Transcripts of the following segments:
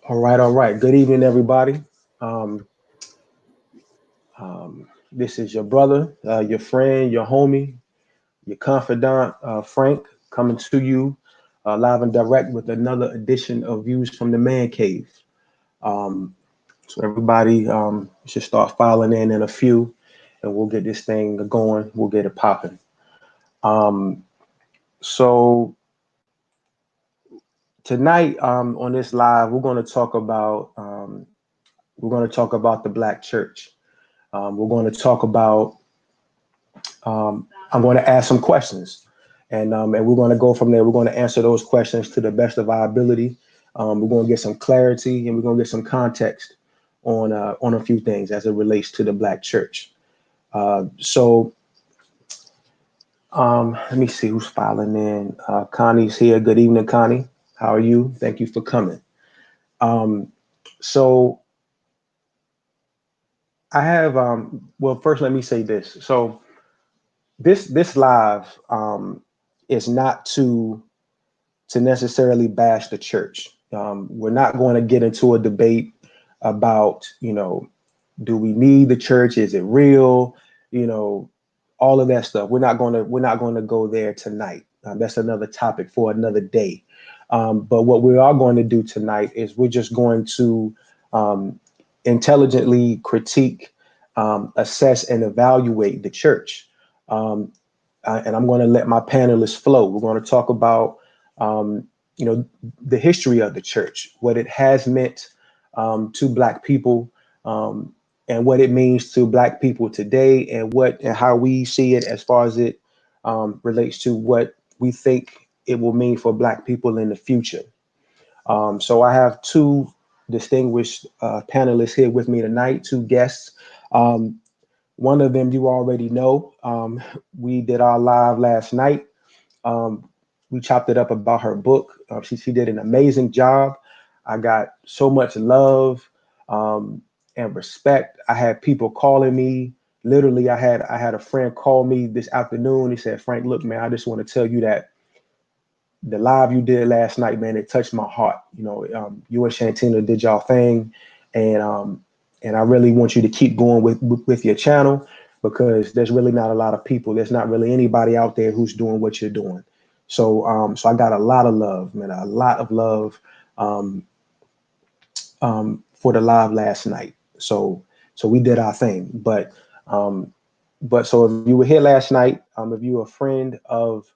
All right, all right. Good evening, everybody. Um, this is your brother, your friend, your homie, your confidant, Frank, coming to you live and direct with another edition of Views from the Man Cave. Um, so everybody should start filing in a few, and we'll get this thing going. We'll get it popping. Um, so tonight on this live, we're going to talk about the Black Church. We're going to talk about. I'm going to ask some questions, and we're going to go from there. We're going to answer those questions to the best of our ability. We're going to get some clarity, and we're going to get some context on a few things as it relates to the Black Church. So let me see who's filing in. Connie's here. Good evening, Connie. How are you? Thank you for coming. So I have well, first let me say this. So this live is not to necessarily bash the church. We're not going to get into a debate about, do we need the church? Is it real? You know, all of that stuff. We're not going to go there tonight. That's another topic for another day. But what we are going to do tonight is we're just going to intelligently critique, assess, and evaluate the church. Um, and I'm going to let my panelists flow. We're going to talk about, um, the history of the church, what it has meant to Black people, and what it means to Black people today, and how we see it as far as it relates to what we think it will mean for Black people in the future. So I have two distinguished panelists here with me tonight, two guests. Um, One of them you already know. We did our live last night. Um, we chopped it up about her book. She did an amazing job. I got so much love and respect. I had people calling me. Literally, I had a friend call me this afternoon. He said, "Frank, look, man, I just want to tell you that the live you did last night, man, it touched my heart. You and Shantina did y'all thing, and I really want you to keep going with your channel because there's really not a lot of people. There's not really anybody out there who's doing what you're doing. So I got a lot of love, man, a lot of love um, for the live last night. So we did our thing, um, but so if you were here last night, if you're a friend of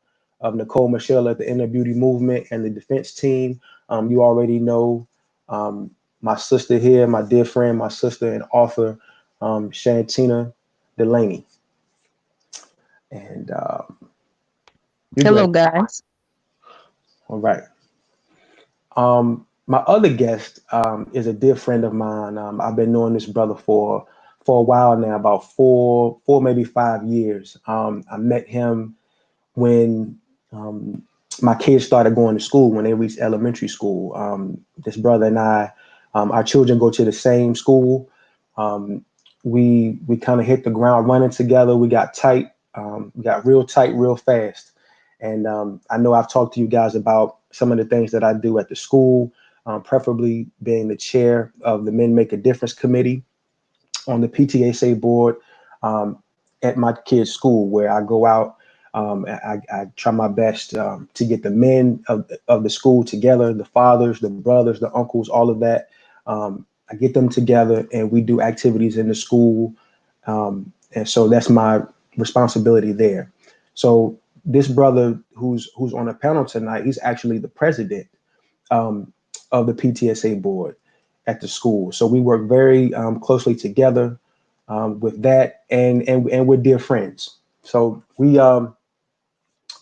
Nicole Michelle at the Inner Beauty Movement and the defense team, you already know my sister here, my dear friend, my sister and author, Shantina Delaney. And you go Hello, ahead. guys. All right. My other guest is a dear friend of mine. I've been knowing this brother for a while now, about four maybe 5 years. I met him when um, my kids started going to school, when they reached elementary school. This brother and I, our children go to the same school. Um, we kind of hit the ground running together. We got tight. We got real tight, real fast. And I know I've talked to you guys about some of the things that I do at the school, preferably being the chair of the Men Make a Difference Committee on the PTSA board um, at my kids' school, where I go out. I try my best to get the men of the school together, the fathers, the brothers, the uncles, all of that. I get them together and we do activities in the school. And so that's my responsibility there. So this brother who's on a panel tonight, he's actually the president um, of the PTSA board at the school. So we work very closely together with that, and we're dear friends. So we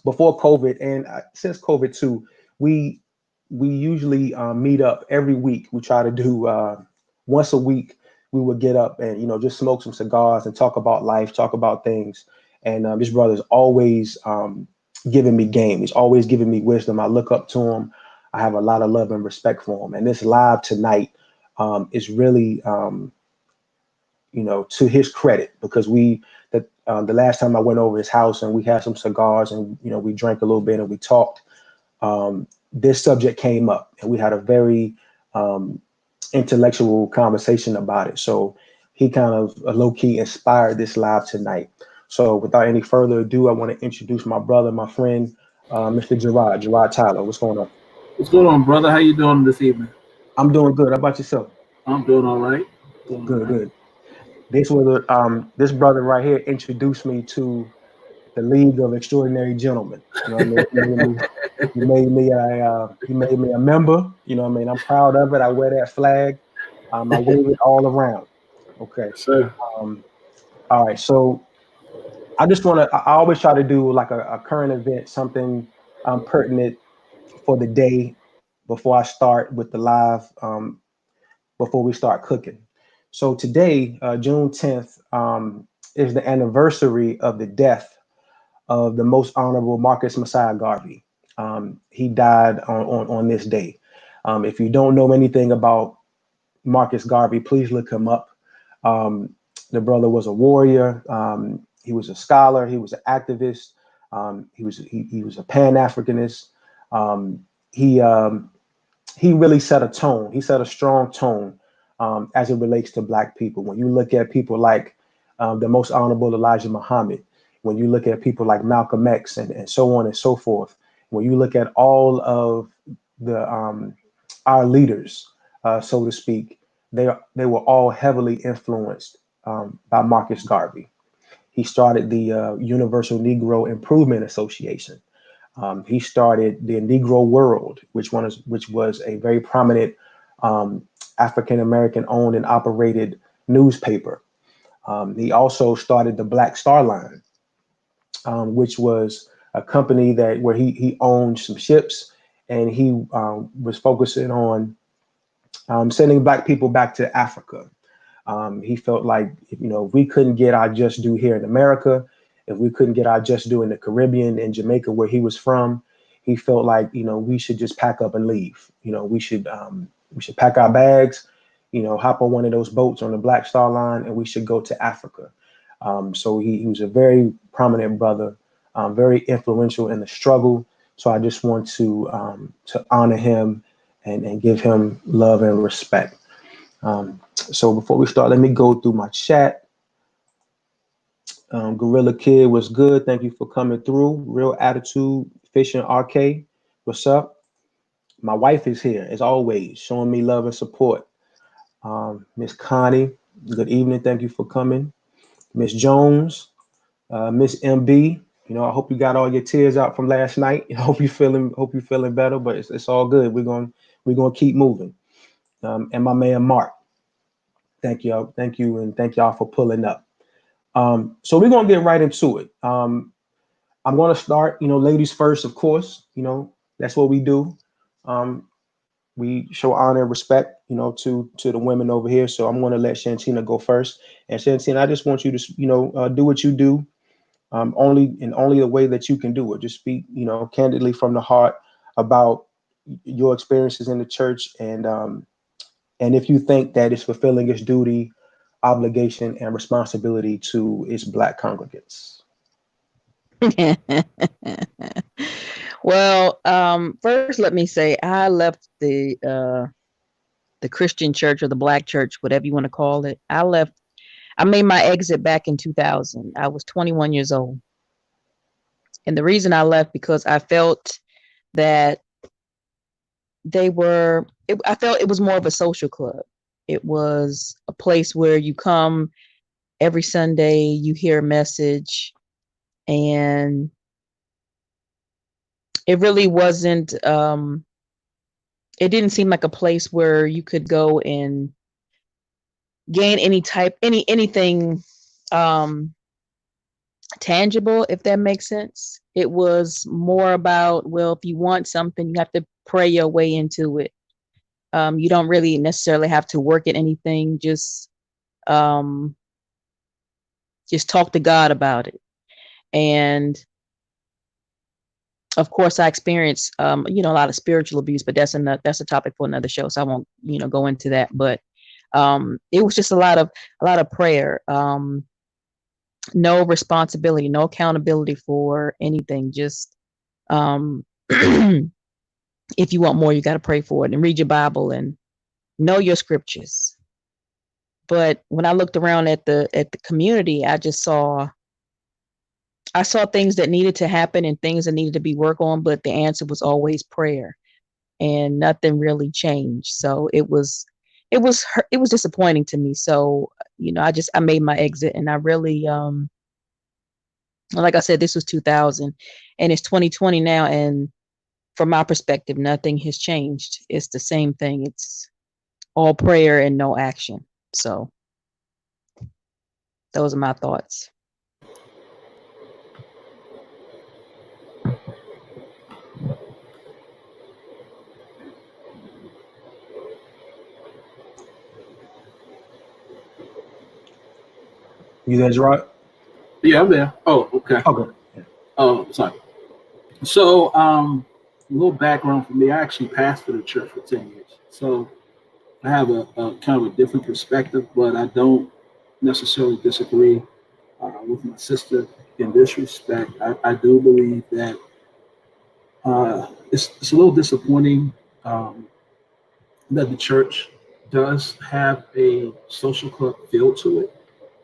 before COVID and since COVID too, we we usually meet up every week. We try to do once a week. We would get up and just smoke some cigars and talk about life, talk about things. And this brother's always giving me game. He's always giving me wisdom. I look up to him. I have a lot of love and respect for him. And this live tonight is really to his credit, because the last time I went over his house and we had some cigars and we drank a little bit and we talked, this subject came up and we had a very intellectual conversation about it. So he kind of low key inspired this live tonight. So without any further ado, I want to introduce my brother, my friend, Mr. Gerard Tyler. What's going on? What's going on, brother? How you doing this evening? I'm doing good. How about yourself? I'm doing all right. Doing all Good, right. good. This brother right here introduced me to the League of Extraordinary Gentlemen. You know what I mean? He made me a member. You know what I mean? I'm proud of it. I wear that flag. I wave it all around. Okay. Sir. Um, all right. So I always try to do like a current event, something pertinent for the day before I start with the live, before we start cooking. So today, June 10th, is the anniversary of the death of the most honorable Marcus Messiah Garvey. He died on this day. If you don't know anything about Marcus Garvey, please look him up. Um, the brother was a warrior. He was a scholar. He was an activist. He was a Pan Africanist. Um, he um, he really set a tone. He set a strong tone as it relates to Black people. When you look at people like the most honorable Elijah Muhammad, when you look at people like Malcolm X and so on and so forth, when you look at all of the our leaders, so to speak, they were all heavily influenced by Marcus Garvey. He started the Universal Negro Improvement Association. He started the Negro World, which was a very prominent um, African American owned and operated newspaper. He also started the Black Star Line, which was a company that where he owned some ships, and he was focusing on sending Black people back to Africa. He felt like, if we couldn't get our just due here in America, if we couldn't get our just due in the Caribbean and Jamaica, where he was from, he felt like, we should just pack up and leave. We should pack our bags, hop on one of those boats on the Black Star Line, and we should go to Africa. So he was a very prominent brother, very influential in the struggle. So I just want to honor him and give him love and respect. So before we start, let me go through my chat. Gorilla Kid was good. Thank you for coming through. Real Attitude, Fishing RK. What's up? My wife is here, as always, showing me love and support. Miss Connie, good evening. Thank you for coming. Miss Jones, Miss MB. I hope you got all your tears out from last night. I hope you feeling better, but it's all good. We're gonna keep moving. And my man Mark, thank you, and thank y'all for pulling up. So we're gonna get right into it. I'm gonna start, ladies first, of course. That's what we do. Um, we show honor and respect, to the women over here. So I'm gonna let Shantina go first. And Shantina, I just want you to, do what you do, only the way that you can do it. Just speak, candidly from the heart about your experiences in the church, and if you think that it's fulfilling its duty, obligation, and responsibility to its Black congregants. Well, first let me say I left the Christian church or the Black church, whatever you want to call it. I made my exit back in 2000. I was 21 years old. And the reason I left because I felt that I felt it was more of a social club. It was a place where you come every Sunday, you hear a message, and it really wasn't, it didn't seem like a place where you could go and gain anything um, tangible, if that makes sense. It was more about, well, if you want something, you have to pray your way into it. You don't really necessarily have to work at anything. Um, just talk to God about it. And of course, I experienced, a lot of spiritual abuse, but that's a topic for another show. So I won't, go into that. But it was just a lot of prayer. No responsibility, no accountability for anything. Just if you want more, you got to pray for it and read your Bible and know your scriptures. But when I looked around at the community, I saw things that needed to happen and things that needed to be worked on, but the answer was always prayer, and nothing really changed. So it was disappointing to me. So, I made my exit, and I really, like I said, this was 2000 and it's 2020 now. And from my perspective, nothing has changed. It's the same thing. It's all prayer and no action. So those are my thoughts. You guys right? Yeah, I'm there. Oh, okay. Okay. Oh, sorry. So, a little background for me. I actually pastored a church for 10 years. So I have a kind of a different perspective, but I don't necessarily disagree with my sister in this respect. I do believe that it's a little disappointing that the church does have a social club feel to it.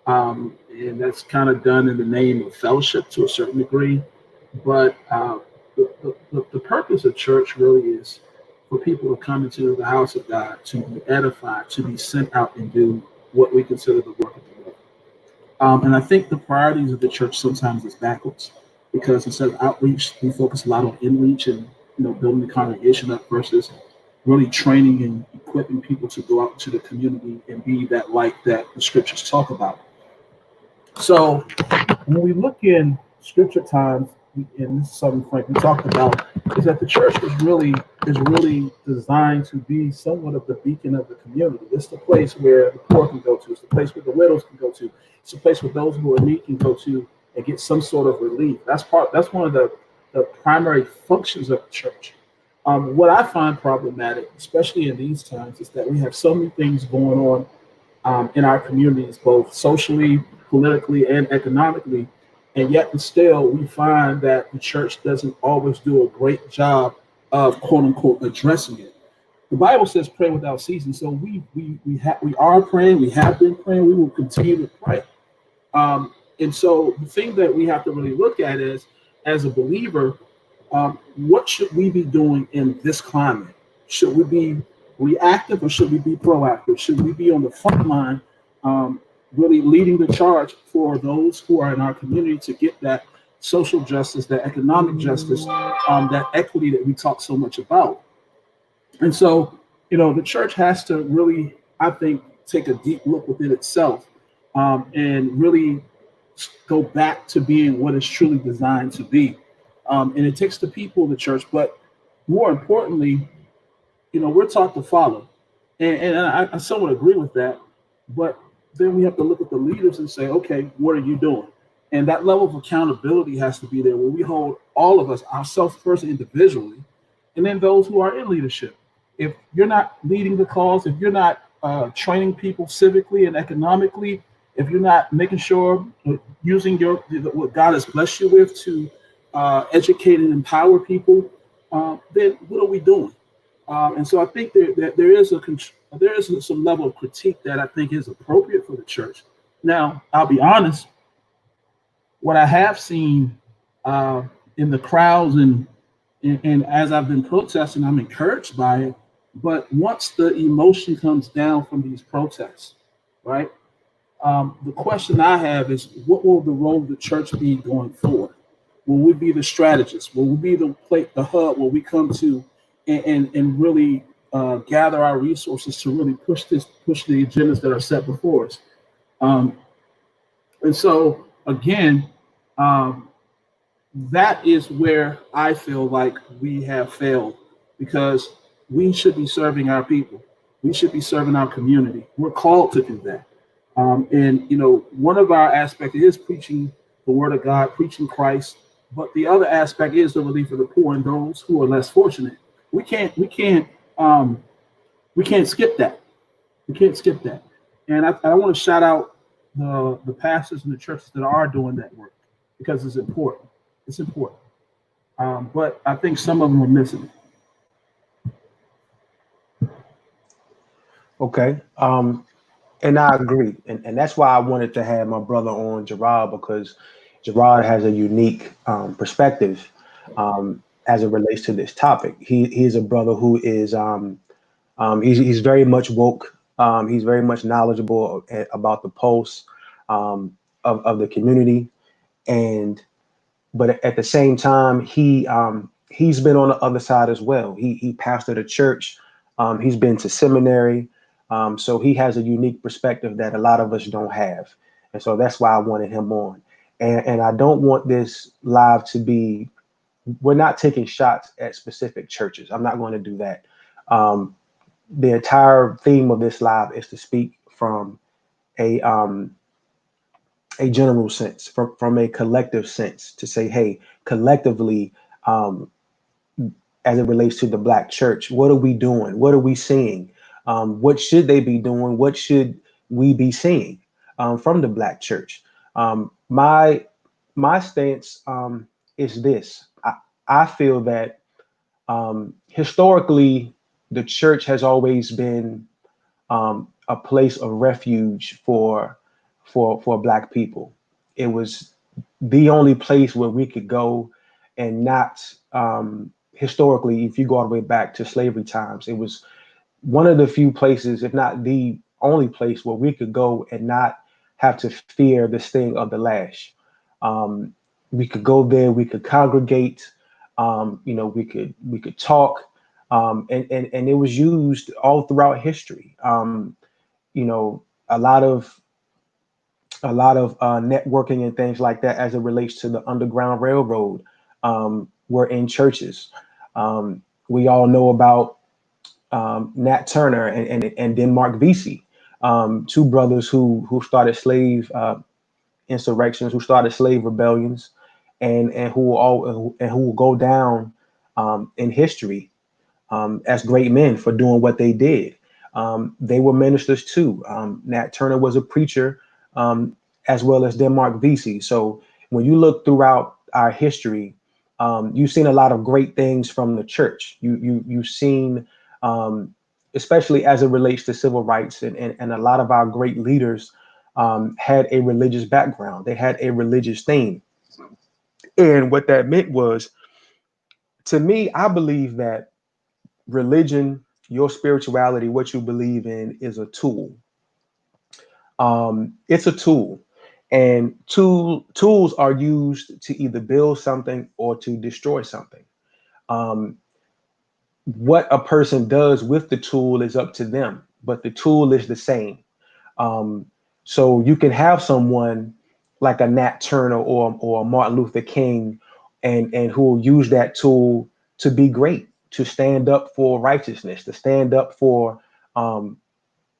And that's kind of done in the name of fellowship to a certain degree. But the purpose of church really is for people to come into the house of God, to be edified, to be sent out and do what we consider the work of the Lord. And I think the priorities of the church sometimes is backwards, because instead of outreach, we focus a lot on inreach and building the congregation up versus really training and equipping people to go out into the community and be that light that the scriptures talk about. So when we look in scripture times, and this is something Frank we talked about, is that the church is really designed to be somewhat of the beacon of the community. It's the place where the poor can go to. It's the place where the widows can go to. It's the place where those who are in need can go to and get some sort of relief. That's one of the primary functions of the church. What I find problematic, especially in these times, is that we have so many things going on in our communities, both socially, politically, and economically. And yet, and still, we find that the church doesn't always do a great job of "quote unquote" addressing it. The Bible says, "Pray without ceasing." So we are praying. We have been praying. We will continue to pray. And so the thing that we have to really look at is, as a believer, what should we be doing in this climate? Should we be reactive or should we be proactive? Should we be on the front line, really leading the charge for those who are in our community to get that social justice, that economic justice, that equity that we talk so much about? And so, the church has to really, I think, take a deep look within itself, and really go back to being what it's truly designed to be. And it takes the people of the church, but more importantly, we're taught to follow. And I somewhat agree with that. But then we have to look at the leaders and say, okay, what are you doing? And that level of accountability has to be there, where we hold all of us, ourselves first individually, and then those who are in leadership. If you're not leading the cause, if you're not training people civically and economically, if you're not making sure using what God has blessed you with to educate and empower people, then what are we doing? And so I think there is some level of critique that I think is appropriate for the church. Now, I'll be honest, what I have seen in the crowds and as I've been protesting, I'm encouraged by it. But once the emotion comes down from these protests, right? The question I have is, what will the role of the church be going forward? Will we be the strategists? Will we be the hub where we come to and really gather our resources to really push the agendas that are set before us? And so again, that is where I feel like we have failed, because we should be serving our people. We should be serving our community. We're called to do that. And one of our aspects is preaching the word of God, preaching Christ. But the other aspect is the relief of the poor and those who are less fortunate. We can't skip that. We can't skip that. And I want to shout out the pastors and the churches that are doing that work, because it's important. It's important. But I think some of them are missing it. Okay. And I agree. And that's why I wanted to have my brother on, Gerard, because Gerard has a unique perspective as it relates to this topic. He's a brother who is he's very much woke. He's very much knowledgeable about the pulse of the community, and but at the same time, he's been on the other side as well. He pastored a church. He's been to seminary, so he has a unique perspective that a lot of us don't have, and so that's why I wanted him on. And I don't want this live to be. We're not taking shots at specific churches. I'm not going to do that. Um, the entire theme of this live is to speak from a a general sense, from a collective sense, to say, hey, collectively, um, as it relates to the Black church, what are we doing? What are we seeing? What should they be doing? What should we be seeing from the Black church? My stance is this. I feel that historically, the church has always been a place of refuge for Black people. It was the only place where we could go and not historically, if you go all the way back to slavery times, it was one of the few places, if not the only place, where we could go and not have to fear the sting of the lash. Um, we could go there, we could congregate, we could talk, and it was used all throughout history. You know, a lot of networking and things like that as it relates to the Underground Railroad were in churches. We all know about Nat Turner and Denmark Vesey, two brothers who started slave insurrections, who started slave rebellions, and who will go down in history as great men for doing what they did. They were ministers too. Nat Turner was a preacher, as well as Denmark Vesey. So when you look throughout our history, you've seen a lot of great things from the church. You've seen, especially as it relates to civil rights, and a lot of our great leaders had a religious background. They had a religious theme, and what that meant was, to me, I believe that religion, your spirituality, what you believe in, is a tool. It's a tool, and tools are used to either build something or to destroy something. Um, what a person does with the tool is up to them, but the tool is the same. Um, so you can have someone like a Nat Turner or a Martin Luther King, and who will use that tool to be great, to stand up for righteousness, to stand up um,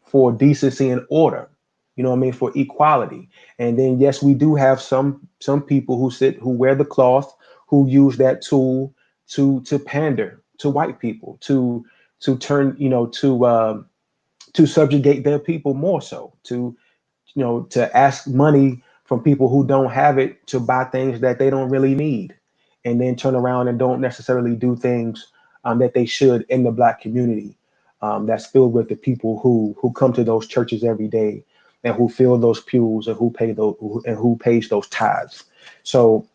for decency and order. You know what I mean? For equality. And then yes, we do have some people who wear the cloth, who use that tool to pander to white people, to turn, to subjugate their people more so, to ask money from people who don't have it to buy things that they don't really need, and then turn around and don't necessarily do things that they should in the Black community, that's filled with the people who come to those churches every day, and who fill those pews, and who pays those tithes. So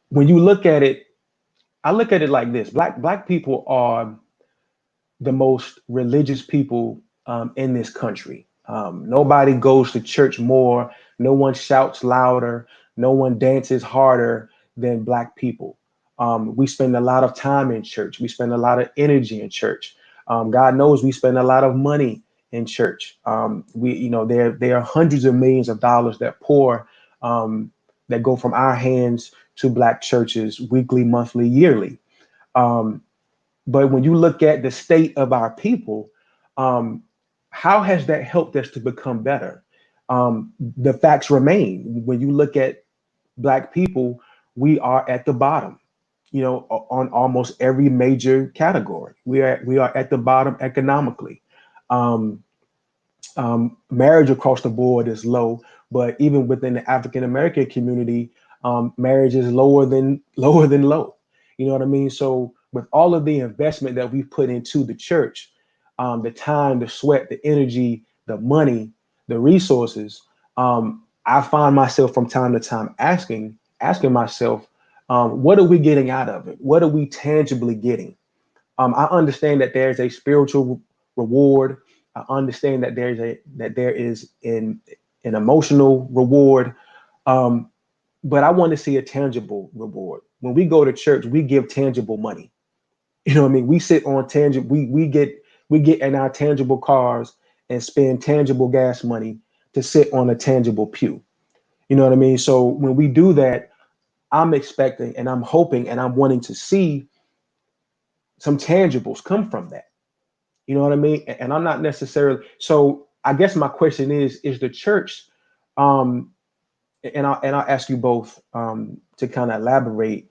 when you look at it, I look at it like this: Black people are the most religious people in this country. Nobody goes to church more. No one shouts louder. No one dances harder than Black people. We spend a lot of time in church. We spend a lot of energy in church. God knows we spend a lot of money in church. There are hundreds of millions of dollars that go from our hands to Black churches weekly, monthly, yearly. Um, but when you look at the state of our people, um, how has that helped us to become better? The facts remain. When you look at Black people, we are at the bottom. On almost every major category, we are at the bottom economically. Um, Marriage across the board is low, but even within the African American community, marriage is lower than low. You know what I mean? So with all of the investment that we've put into the church, the time, the sweat, the energy, the money, the resources, I find myself from time to time asking myself, what are we getting out of it? What are we tangibly getting? I understand that there's a spiritual reward. I understand that there is an emotional reward, but I want to see a tangible reward. When we go to church, we give tangible money. You know what I mean? We sit on tangible. We get in our tangible cars and spend tangible gas money to sit on a tangible pew. You know what I mean? So when we do that, I'm expecting and I'm hoping and I'm wanting to see some tangibles come from that. You know what I mean? And I'm not necessarily. So I guess my question is the church, um, and I'll ask you both to kind of elaborate.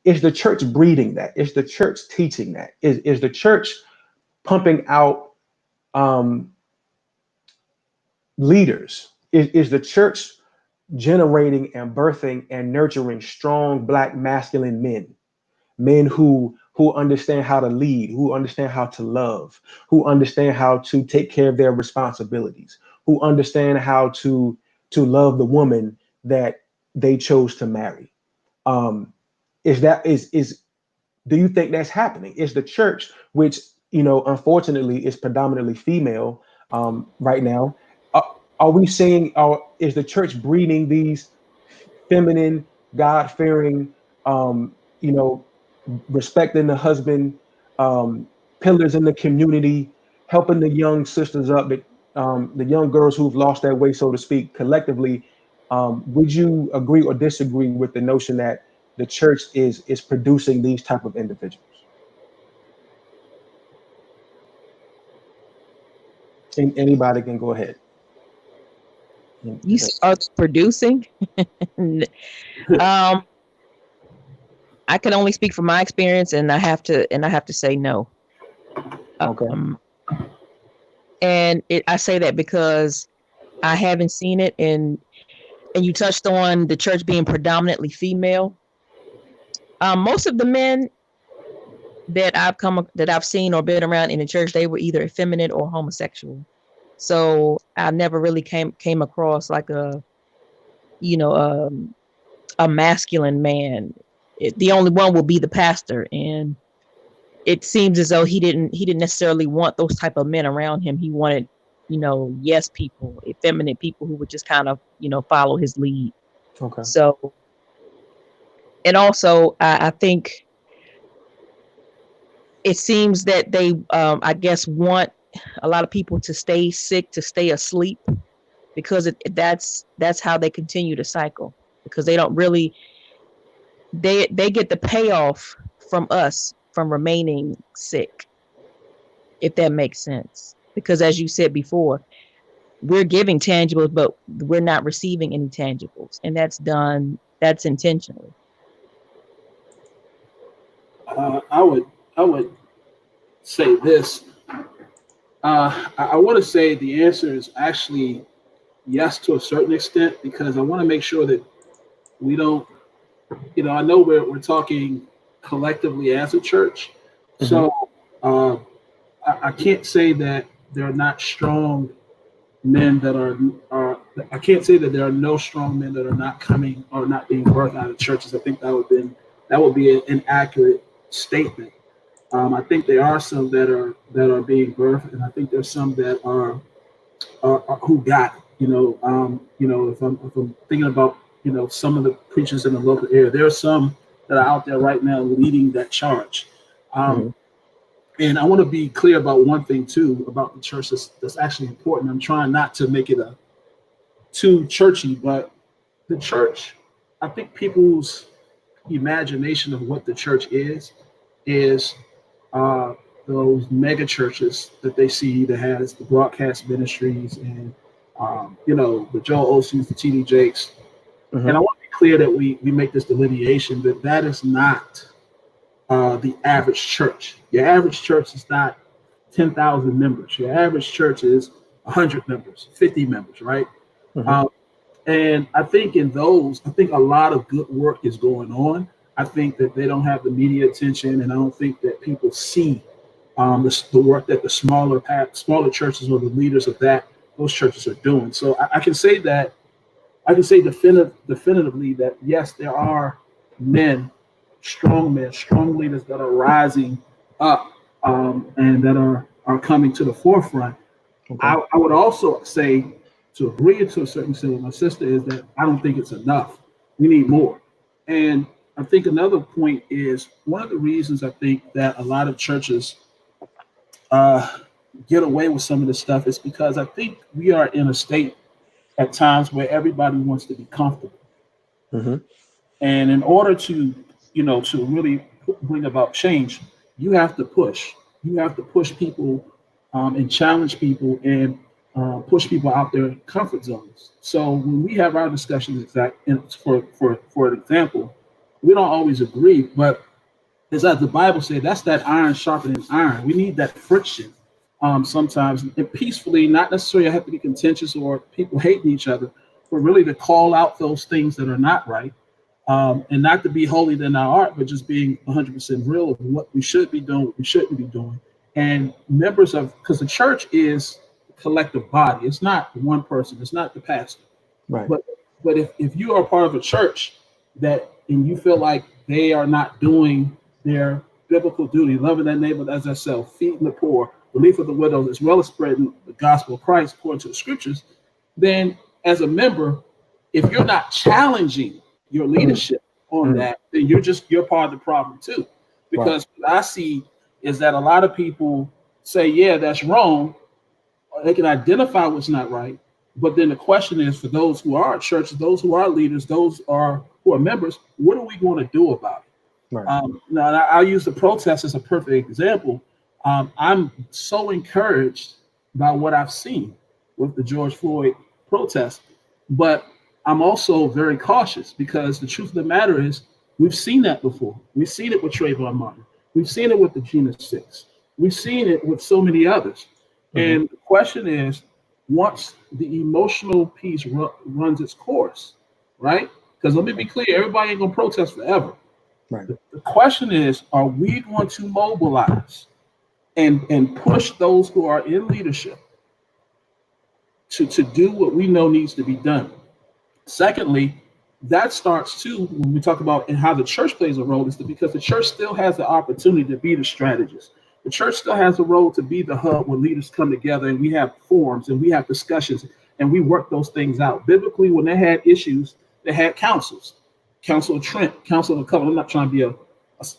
Is the church breeding that? Is the church teaching that? Is the church pumping out um, leaders? Is the church generating and birthing and nurturing strong black masculine men who understand how to lead, who understand how to love, who understand how to take care of their responsibilities, who understand how to love the woman that they chose to marry? Um, is do you think that's happening? Is the church, which unfortunately is predominantly female right now, are we seeing? Is the church breeding these feminine, God-fearing, you know, respecting the husband, pillars in the community, helping the young sisters up, the young girls who've lost their way, so to speak, collectively? Would you agree or disagree with the notion that the church is producing these type of individuals? Anybody can go ahead. You start producing. um, I can only speak from my experience, and I have to say no. Okay. And I say that because I haven't seen it, and you touched on the church being predominantly female. Most of the men that I've seen or been around in the church, they were either effeminate or homosexual. So I never really came across like a masculine man. The only one will be the pastor, and it seems as though he didn't necessarily want those type of men around him. He wanted, yes people, effeminate people who would just kind of, follow his lead. Okay. So, and also I think it seems that they, I guess, want a lot of people to stay sick, to stay asleep, because that's how they continue to cycle, because they don't really, they get the payoff from us from remaining sick, if that makes sense. Because as you said before, we're giving tangibles, but we're not receiving any tangibles, and that's intentionally. I would say this. I want to say the answer is actually yes to a certain extent, because I want to make sure that we don't, I know we're talking collectively as a church. Mm-hmm. So I can't say that there are not strong men that are I can't say that there are no strong men that are not coming or not being birthed out of churches. I think that would be an accurate statement. I think there are some that are being birthed, and I think there's some that are who got it. If I'm thinking about some of the preachers in the local area, there are some that are out there right now leading that charge. Mm-hmm. And I want to be clear about one thing too about the church that's actually important. I'm trying not to make it too churchy, but the church, I think people's imagination of what the church is those mega churches that they see that has the broadcast ministries and the Joel Osteens, the T.D. Jakes. Mm-hmm. And I want to be clear that we make this delineation that is not the average church. Your average church is not 10,000 members. Your average church is 100 members, 50 members, right? Mm-hmm. And I think a lot of good work is going on. I think that they don't have the media attention, and I don't think that people see the work that the smaller churches or the leaders of those churches are doing. So I can say definitively that yes, there are strong leaders that are rising up, and that are coming to the forefront. Okay. I would also say, to agree to a certain extent with my sister, is that I don't think it's enough. We need more. And I think another point is, one of the reasons I think that a lot of churches get away with some of this stuff is because I think we are in a state at times where everybody wants to be comfortable. Mm-hmm. And in order to really bring about change, you have to push. You have to push people, and challenge people, and push people out their comfort zones. So when we have our discussions, for an example, we don't always agree, but as the Bible said, that's that iron sharpening iron. We need that friction, sometimes, and peacefully, not necessarily have to be contentious or people hating each other, but really to call out those things that are not right, and not to be holier than thou art, but just being 100% real of what we should be doing, what we shouldn't be doing. And because the church is a collective body. It's not one person. It's not the pastor. Right. But if you are part of a church and you feel like they are not doing their biblical duty, loving their neighbor as thyself, feeding the poor, relief of the widows, as well as spreading the gospel of Christ according to the scriptures, then as a member, if you're not challenging your leadership on that, then you're part of the problem too. Because what I see is that a lot of people say, yeah, that's wrong. They can identify what's not right. But then the question is, for those who are churches, those who are leaders, who are members, what are we going to do about it? Right. Now, I'll use the protest as a perfect example. I'm so encouraged by what I've seen with the George Floyd protest, but I'm also very cautious, because the truth of the matter is, we've seen that before. We've seen it with Trayvon Martin. We've seen it with the Jena 6. We've seen it with so many others. Mm-hmm. And the question is, once the emotional piece runs its course, right? Because let me be clear, everybody ain't going to protest forever. Right. The question is, are we going to mobilize and push those who are in leadership to do what we know needs to be done? Secondly, that starts too when we talk about and how the church plays a role, is because the church still has the opportunity to be the strategist. The church still has a role to be the hub where leaders come together and we have forums and we have discussions and we work those things out. Biblically, when they had issues, they had councils. Council of Trent, Council of the Covenant. I'm not trying to be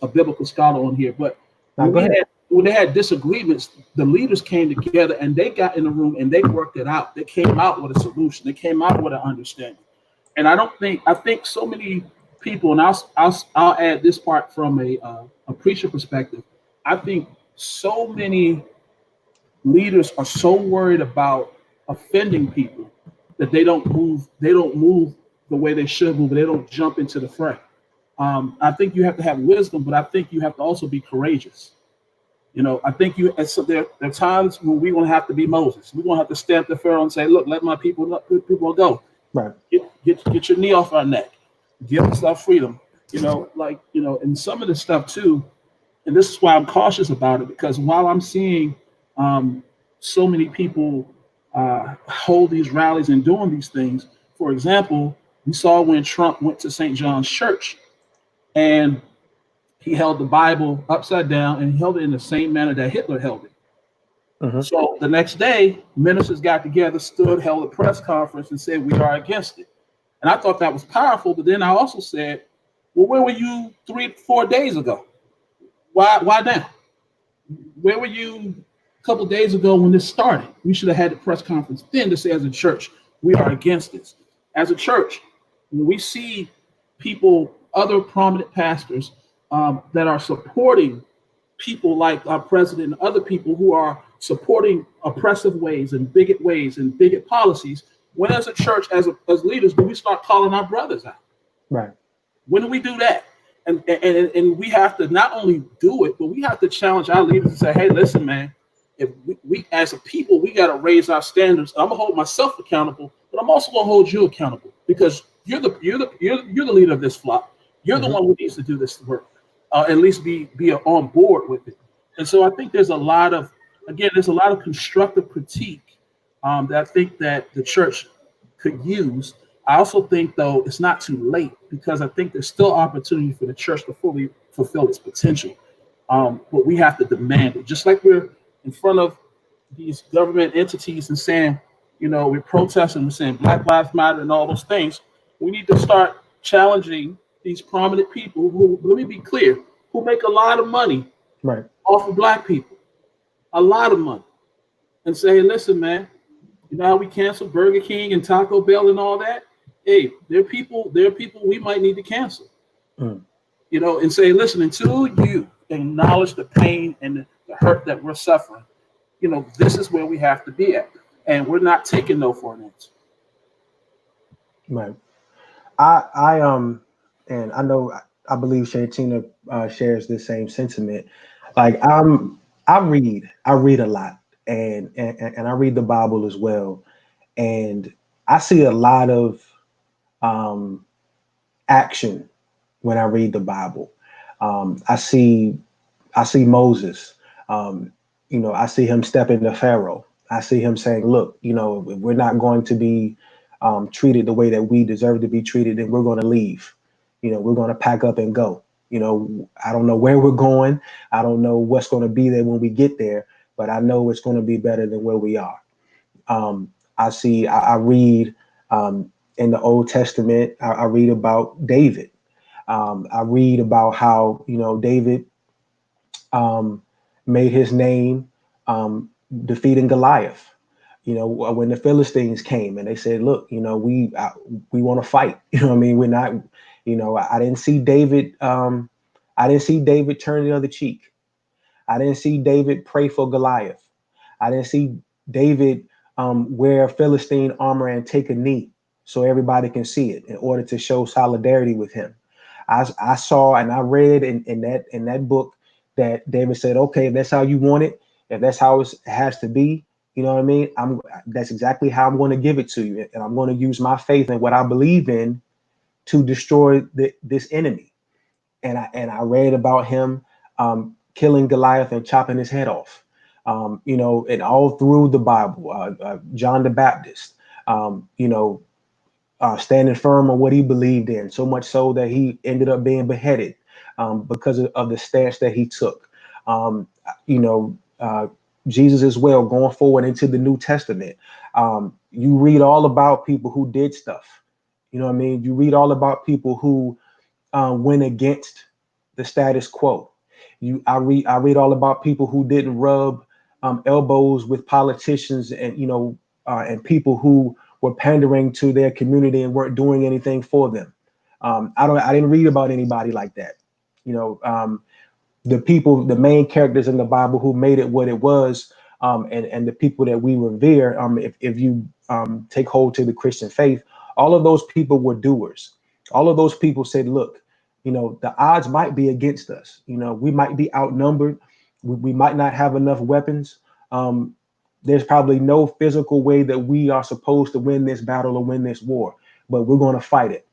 a biblical scholar on here, but when they had disagreements, the leaders came together and they got in the room and they worked it out. They came out with a solution. They came out with an understanding. And I think so many people, and I'll add this part from a preacher perspective. I think so many leaders are so worried about offending people that they don't move the way they should move. They don't jump into the fray. I think you have to have wisdom, but I think you have to also be courageous. I think there are times when we're going to have to be Moses. We're going to have to stamp the Pharaoh and say, look, let my people go. Right. Get your knee off our neck. Give us our freedom. And some of this stuff too, and this is why I'm cautious about it, because while I'm seeing so many people hold these rallies and doing these things, for example, we saw when Trump went to St. John's Church and he held the Bible upside down and he held it in the same manner that Hitler held it. Mm-hmm. So the next day, ministers got together, held a press conference and said, we are against it. And I thought that was powerful. But then I also said, well, where were you 3-4 days ago? Why now? Where were you a couple of days ago when this started? We should have had the press conference then to say, as a church, we are against this. As a church, when we see people, other prominent pastors that are supporting people like our president and other people who are supporting oppressive ways and bigot policies, when as a church, as leaders, do we start calling our brothers out? Right. When do we do that? And we have to not only do it, but we have to challenge our leaders and say, hey, listen, man, if we as a people, we got to raise our standards. I'm gonna hold myself accountable, but I'm also gonna hold you accountable, because you're the leader of this flock. You're the one who needs to do this work, at least be on board with it. And so I think there's a lot of, again, there's a lot of constructive critique that I think that the church could use. I also think, though, it's not too late because I think there's still opportunity for the church to fully fulfill its potential. But we have to demand it. Just like we're in front of these government entities and saying, you know, we're protesting, we're saying Black Lives Matter and all those things. We need to start challenging these prominent people who, let me be clear, who make a lot of money Right. off of Black people, a lot of money, and say, hey, listen, man, you know how we canceled Burger King and Taco Bell and all that? Hey, there are people we might need to cancel. Mm. You know, and say, listen, until you acknowledge the pain and the hurt that we're suffering, you know, this is where we have to be at. And we're not taking no for an answer. Right. I and I know I believe Shantina shares this same sentiment. Like I read a lot, and I read the Bible as well, and I see a lot of um, action when I read the Bible. I see Moses. Um, you know, I see him stepping to Pharaoh. I see him saying, "Look, you know, if we're not going to be treated the way that we deserve to be treated, then we're going to leave. You know, we're going to pack up and go. You know, I don't know where we're going. I don't know what's going to be there when we get there, but I know it's going to be better than where we are." I read in the Old Testament. I read about David. I read about how, you know, David um, made his name defeating Goliath. You know, when the Philistines came and they said, "Look, you know, we want to fight." You know what I mean? We're not. You know, I didn't see David. I didn't see David turn the other cheek. I didn't see David pray for Goliath. I didn't see David wear Philistine armor and take a knee so everybody can see it in order to show solidarity with him. I saw and I read in that book that David said, "Okay, if that's how you want it, if that's how it has to be, you know what I mean? That's exactly how I'm going to give it to you, and I'm going to use my faith and what I believe in to destroy this enemy." And I read about him killing Goliath and chopping his head off. You know, and all through the Bible, John the Baptist, you know, standing firm on what he believed in, so much so that he ended up being beheaded because of the stance that he took. Um, you know, Jesus as well, going forward into the New Testament. You read all about people who did stuff. You know what I mean? You read all about people who went against the status quo. I read all about people who didn't rub elbows with politicians and, you know, and people who were pandering to their community and weren't doing anything for them. I didn't read about anybody like that. You know, the people, the main characters in the Bible who made it what it was, and the people that we revere. If you take hold to the Christian faith, all of those people were doers. All of those people said, "Look, you know, the odds might be against us. You know, we might be outnumbered. We might not have enough weapons. Um, there's probably no physical way that we are supposed to win this battle or win this war, but we're going to fight it."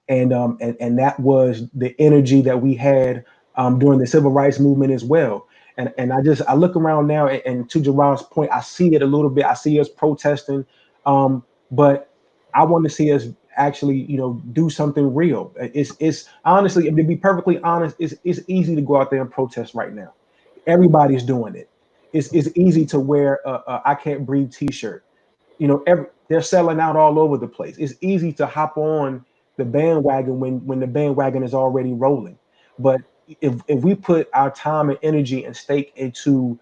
And that was the energy that we had during the civil rights movement as well. And I look around now, and to Jerron's point, I see it a little bit. I see us protesting, but I want to see us actually, you know, do something real. It's honestly, to be perfectly honest, it's easy to go out there and protest right now. Everybody's doing it. It's easy to wear a "I Can't Breathe" T-shirt. You know, they're selling out all over the place. It's easy to hop on the bandwagon when the bandwagon is already rolling. But if we put our time and energy and stake into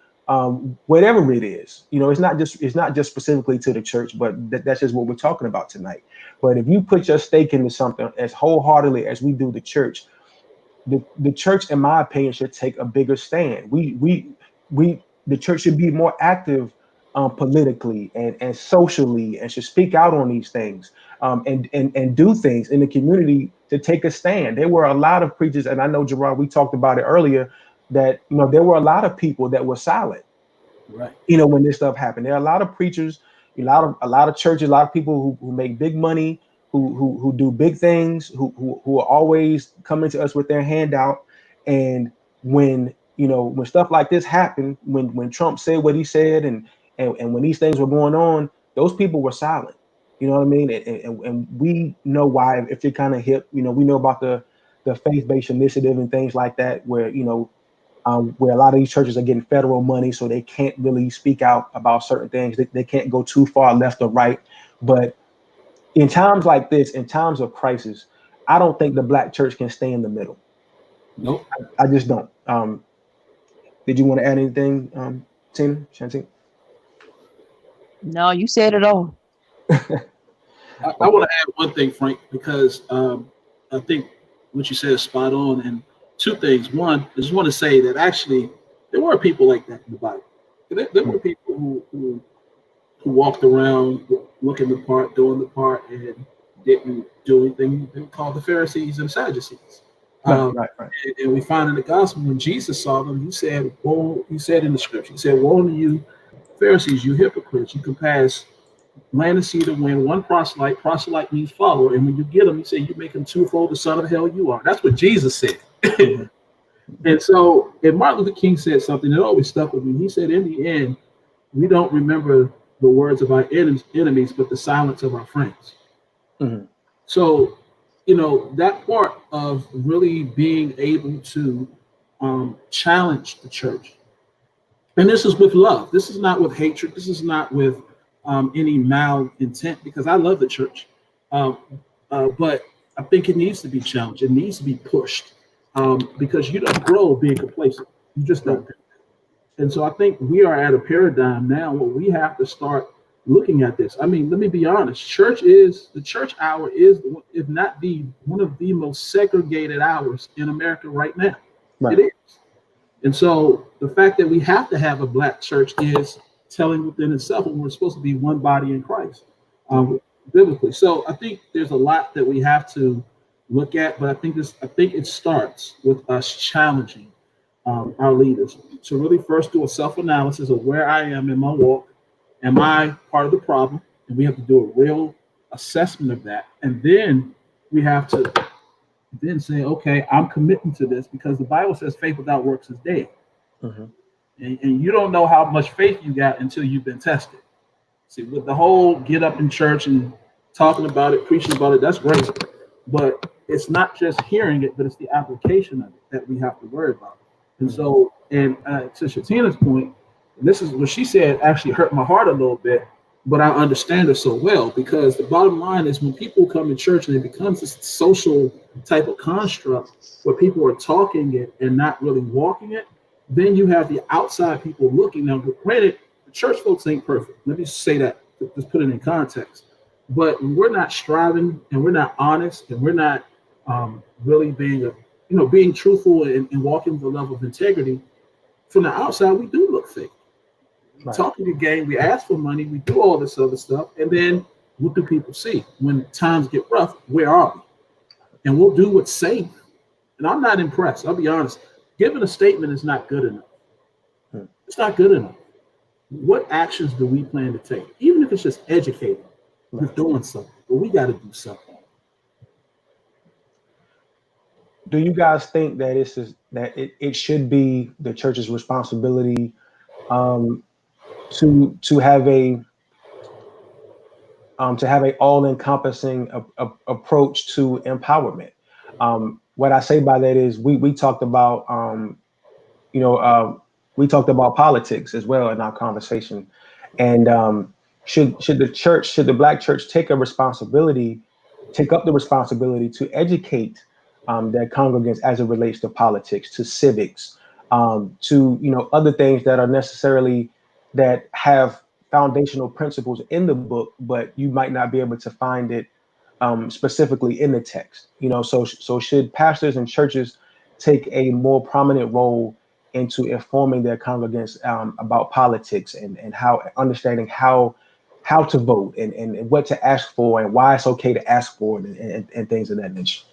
whatever it is, you know, it's not just specifically to the church, but that's just what we're talking about tonight. But if you put your stake into something as wholeheartedly as we do the church, the church, in my opinion, should take a bigger stand. The church should be more active politically and socially, and should speak out on these things, and do things in the community to take a stand. There were a lot of preachers, and I know, Gerard, we talked about it earlier, that, you know, there were a lot of people that were silent, Right. you know, when this stuff happened. There are a lot of preachers, a lot of churches, a lot of people who make big money, who do big things, who are always coming to us with their hand out. And when when stuff like this happened, when Trump said what he said, and when these things were going on, those people were silent. You know what I mean? And we know why. If you're kind of hip, we know about the faith-based initiative and things like that, where where a lot of these churches are getting federal money, so they can't really speak out about certain things. They can't go too far left or right. But in times like this, in times of crisis, I don't think the Black church can stay in the middle. Nope. I just don't. Did you want to add anything, Tina, Shanti? No, you said it all. I want to add one thing, Frank, because I think what you said is spot on. And two things. One, I just want to say that actually there were people like that in the Bible. There were people who walked around looking the part, doing the part, and didn't do anything. They were called the Pharisees and Sadducees. Right. And we find in the gospel when Jesus saw them, he said, "Woe!" He said in the scripture, he said, "Woe to you, Pharisees, you hypocrites! You can pass land and sea to win one proselyte. Proselyte means follower, and when you get them, he said, you make them twofold the son of hell you are." That's what Jesus said. And so, and Martin Luther King said something that always stuck with me. He said, "In the end, we don't remember the words of our enemies, but the silence of our friends." Mm-hmm. So, that part of really being able to challenge the church. And this is with love. This is not with hatred. This is not with any malintent, because I love the church. But I think it needs to be challenged. It needs to be pushed because you don't grow being complacent. You just don't. And so I think we are at a paradigm now where we have to start looking at this. I mean, let me be honest. The church hour is, if not one of the most segregated hours in America right now. Right. It is. And so the fact that we have to have a Black church is telling within itself when we're supposed to be one body in Christ, biblically. So I think there's a lot that we have to look at, but I think it starts with us challenging our leaders to really first do a self-analysis of where I am in my walk. Am I part of the problem? And we have to do a real assessment of that. And then we have to then say, okay, I'm committing to this, because the Bible says faith without works is dead. Mm-hmm. And you don't know how much faith you got until you've been tested. See, with the whole get up in church and talking about it, preaching about it, that's great. But it's not just hearing it, but it's the application of it that we have to worry about. And so, and to Shatina's point, this is what she said actually hurt my heart a little bit, but I understand her so well, because the bottom line is when people come to church and it becomes this social type of construct where people are talking it and not really walking it, then you have the outside people looking. Now, granted, the church folks ain't perfect. Let me say that, just put it in context. But when we're not striving and we're not honest and we're not really being truthful and walking the level of integrity, from the outside, we do look fake. Right. Talking to game, we ask for money, we do all this other stuff, and then what do people see? When times get rough, where are we? And we'll do what's safe. And I'm not impressed, I'll be honest. Giving a statement is not good enough. It's not good enough. What actions do we plan to take? Even if it's just educating, we're doing something, but we got to do something. Do you guys think that it should be the church's responsibility to have a all-encompassing approach to empowerment? What I say by that is we talked about we talked about politics as well in our conversation, and should the Black church take up the responsibility to educate their congregants as it relates to politics, to civics, to other things that are necessarily that have foundational principles in the book, but you might not be able to find it specifically in the text. So should pastors and churches take a more prominent role into informing their congregants about politics and how understanding how to vote and what to ask for and why it's okay to ask for it and things of that nature?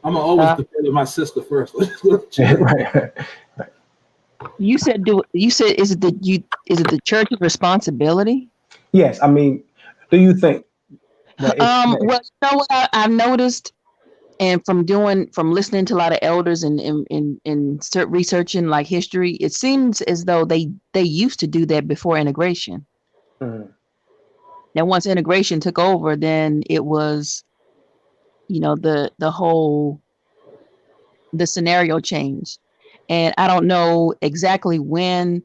I'm always defer to my sister first. Right. You said is it the church's responsibility? Yes, I mean, do you think? Well, you know what I've noticed, and from listening to a lot of elders and researching like history, it seems as though they used to do that before integration. Mhm. Now, once integration took over, then it was, the scenario changed. And I don't know exactly when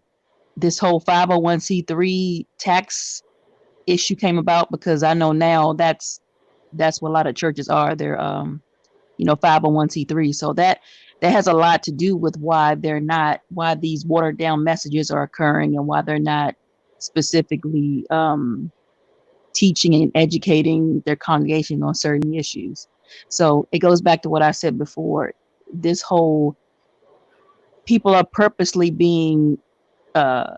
this whole 501c3 tax issue came about, because I know now that's what a lot of churches are. They're 501c3. So that has a lot to do with why these watered down messages are occurring, and why they're not specifically teaching and educating their congregation on certain issues. So it goes back to what I said before. This whole people are purposely being uh,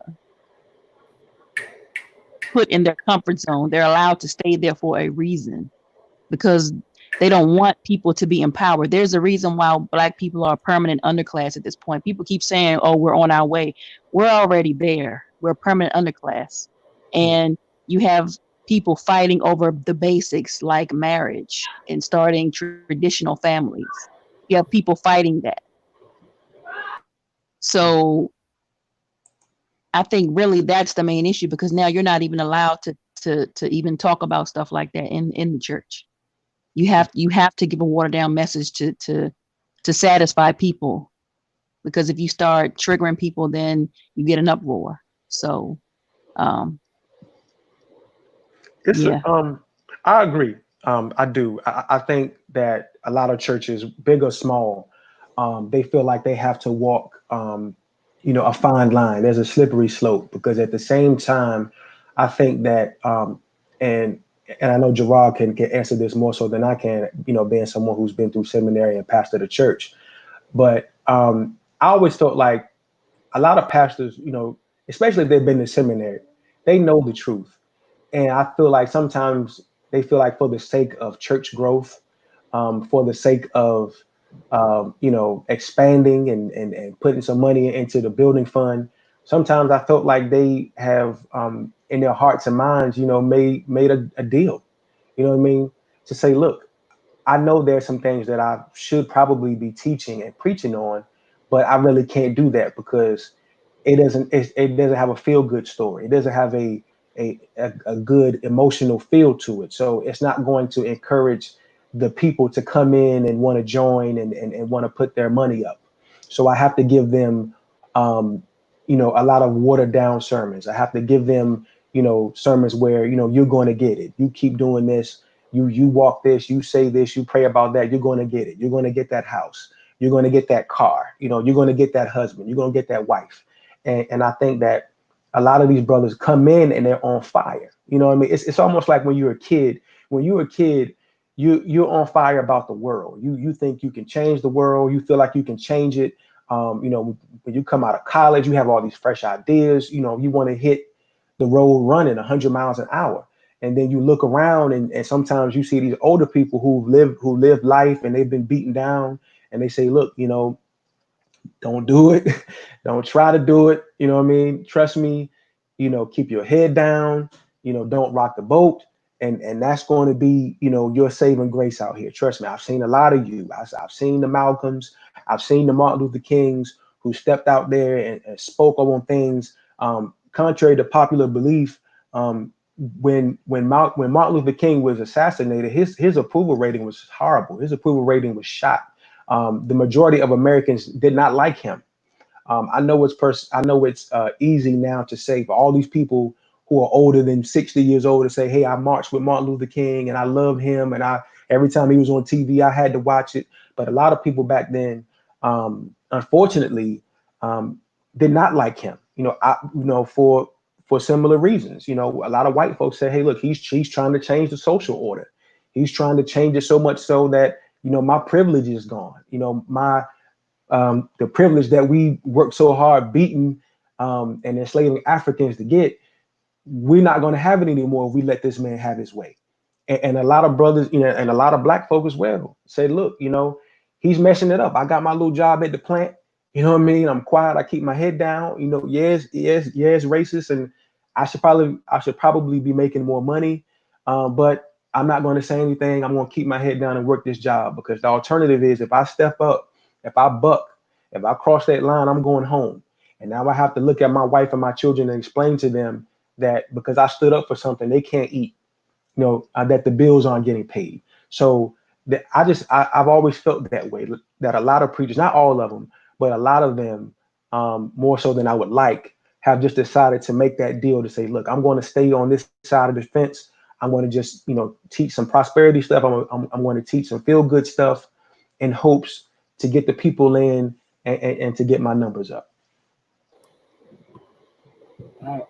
put in their comfort zone. They're allowed to stay there for a reason, because they don't want people to be empowered. There's a reason why Black people are a permanent underclass at this point. People keep saying, oh, we're on our way. We're already there. We're a permanent underclass. And you have people fighting over the basics like marriage and starting traditional families. You have people fighting that. So I think really that's the main issue, because now you're not even allowed to even talk about stuff like that in the church. You have to give a watered down message to satisfy people, because if you start triggering people, then you get an uproar. So um It's yeah. I agree. I do. I think that a lot of churches, big or small, they feel like they have to walk, a fine line. There's a slippery slope, because at the same time, I think that, and and I know Gerard can answer this more so than I can, being someone who's been through seminary and pastored a church. But I always felt like a lot of pastors, especially if they've been to seminary, they know the truth. And I feel like sometimes they feel like for the sake of church growth, for the sake of expanding and putting some money into the building fund. Sometimes I felt like they have in their hearts and minds, made a deal. You know what I mean? To say, look, I know there's some things that I should probably be teaching and preaching on, but I really can't do that because it doesn't have a feel good story. It doesn't have a good emotional feel to it. So it's not going to encourage the people to come in and want to join and want to put their money up. So I have to give them a lot of watered down sermons. I have to give them, sermons where, you're going to get it. You keep doing this, you walk this, you say this, you pray about that, you're going to get it. You're going to get that house. You're going to get that car. You're going to get that husband. You're going to get that wife. And I think that a lot of these brothers come in and they're on fire. You know what I mean? It's almost like when you're a kid. When you're a kid, you're on fire about the world. You think you can change the world. You feel like you can change it. When you come out of college, you have all these fresh ideas. You want to hit the road running 100 miles an hour. And then you look around and sometimes you see these older people who live life and they've been beaten down and they say, look, don't do it. Don't try to do it. You know what I mean? Trust me, keep your head down, don't rock the boat. And that's going to be, your saving grace out here. Trust me, I've seen a lot of you. I've seen the Malcolms, I've seen the Martin Luther Kings who stepped out there and spoke on things contrary to popular belief. When Martin Luther King was assassinated, his approval rating was horrible. His approval rating was shot. The majority of Americans did not like him. I know it's easy now to say for all these people who are older than 60 years old to say, hey, I marched with Martin Luther King and I love him. And every time he was on TV, I had to watch it. But a lot of people back then, unfortunately, did not like him, for similar reasons. A lot of white folks say, hey, look, he's trying to change the social order. He's trying to change it so much so that, my privilege is gone. My the privilege that we worked so hard beating and enslaving Africans to get, we're not going to have it anymore if we let this man have his way. And a lot of brothers, and a lot of black folk as well say, look, he's messing it up. I got my little job at the plant. You know what I mean? I'm quiet. I keep my head down. Yes, racist, and I should probably be making more money. But I'm not going to say anything. I'm going to keep my head down and work this job, because the alternative is, if I step up, if I buck, if I cross that line, I'm going home. And now I have to look at my wife and my children and explain to them that because I stood up for something, they can't eat, that the bills aren't getting paid. So that I've always felt that way, that a lot of preachers, not all of them, but a lot of them, more so than I would like, have just decided to make that deal to say, look, I'm going to stay on this side of the fence. I'm going to just, teach some prosperity stuff. I'm going to teach some feel good stuff in hopes to get the people in and to get my numbers up.